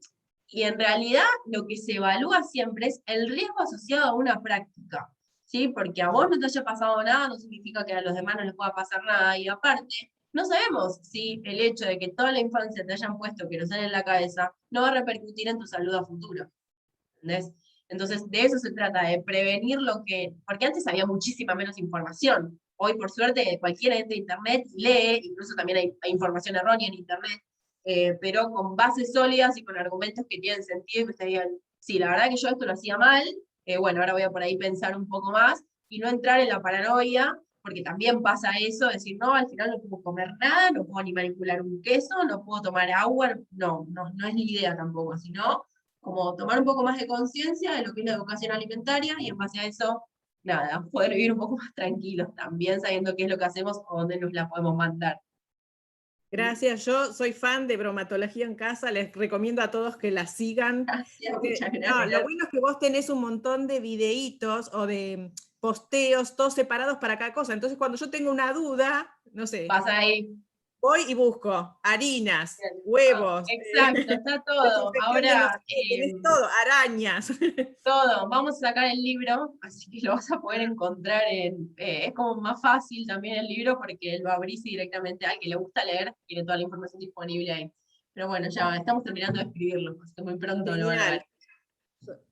en realidad lo que se evalúa siempre es el riesgo asociado a una práctica, ¿sí? Porque a vos no te haya pasado nada, no significa que a los demás no les pueda pasar nada, y aparte, no sabemos si el hecho de que toda la infancia te hayan puesto queroseno en la cabeza no va a repercutir en tu salud a futuro, ¿entendés? Entonces, de eso se trata, de prevenir porque antes había muchísima menos información. Hoy, por suerte, cualquiera entra a internet y lee, incluso también hay información errónea en internet, pero con bases sólidas y con argumentos que tienen sentido y que te digan, sí, la verdad que yo esto lo hacía mal, bueno, ahora voy a por ahí pensar un poco más y no entrar en la paranoia, porque también pasa eso, decir, no, al final no puedo comer nada, no puedo ni manipular un queso, no puedo tomar agua, no es la idea tampoco, sino como tomar un poco más de conciencia de lo que es la educación alimentaria y en base a eso, nada, poder vivir un poco más tranquilos también, sabiendo qué es lo que hacemos o dónde nos la podemos mandar. Gracias, yo soy fan de Bromatología en Casa, les recomiendo a todos que la sigan. Gracias, Porque, muchas no, gracias. lo bueno es que vos tenés un montón de videitos o de posteos, todos separados para cada cosa. Entonces, cuando yo tengo una duda, no sé, Pasa ahí. voy y busco harinas, huevos, Exacto, está todo. desinfección de no Ahora, sé qué, tenés todo, arañas. todo. Vamos a sacar el libro, así que lo vas a poder encontrar es como más fácil también el libro porque lo abrís directamente al que le gusta leer, tiene toda la información disponible ahí. Pero bueno, ya estamos terminando de escribirlo, así que muy pronto lo van a ver.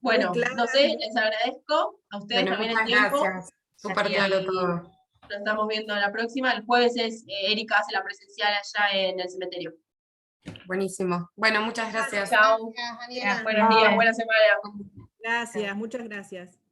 Bueno, no sé, les agradezco a ustedes Bueno, también el muchas tiempo. gracias. Súper Y claro todo. nos estamos viendo la próxima. El jueves Erika hace la presencial allá en el cementerio. Buenísimo. Bueno, muchas gracias. Chao. Gracias, Daniela. Buenos días, buena semana. Gracias, muchas gracias.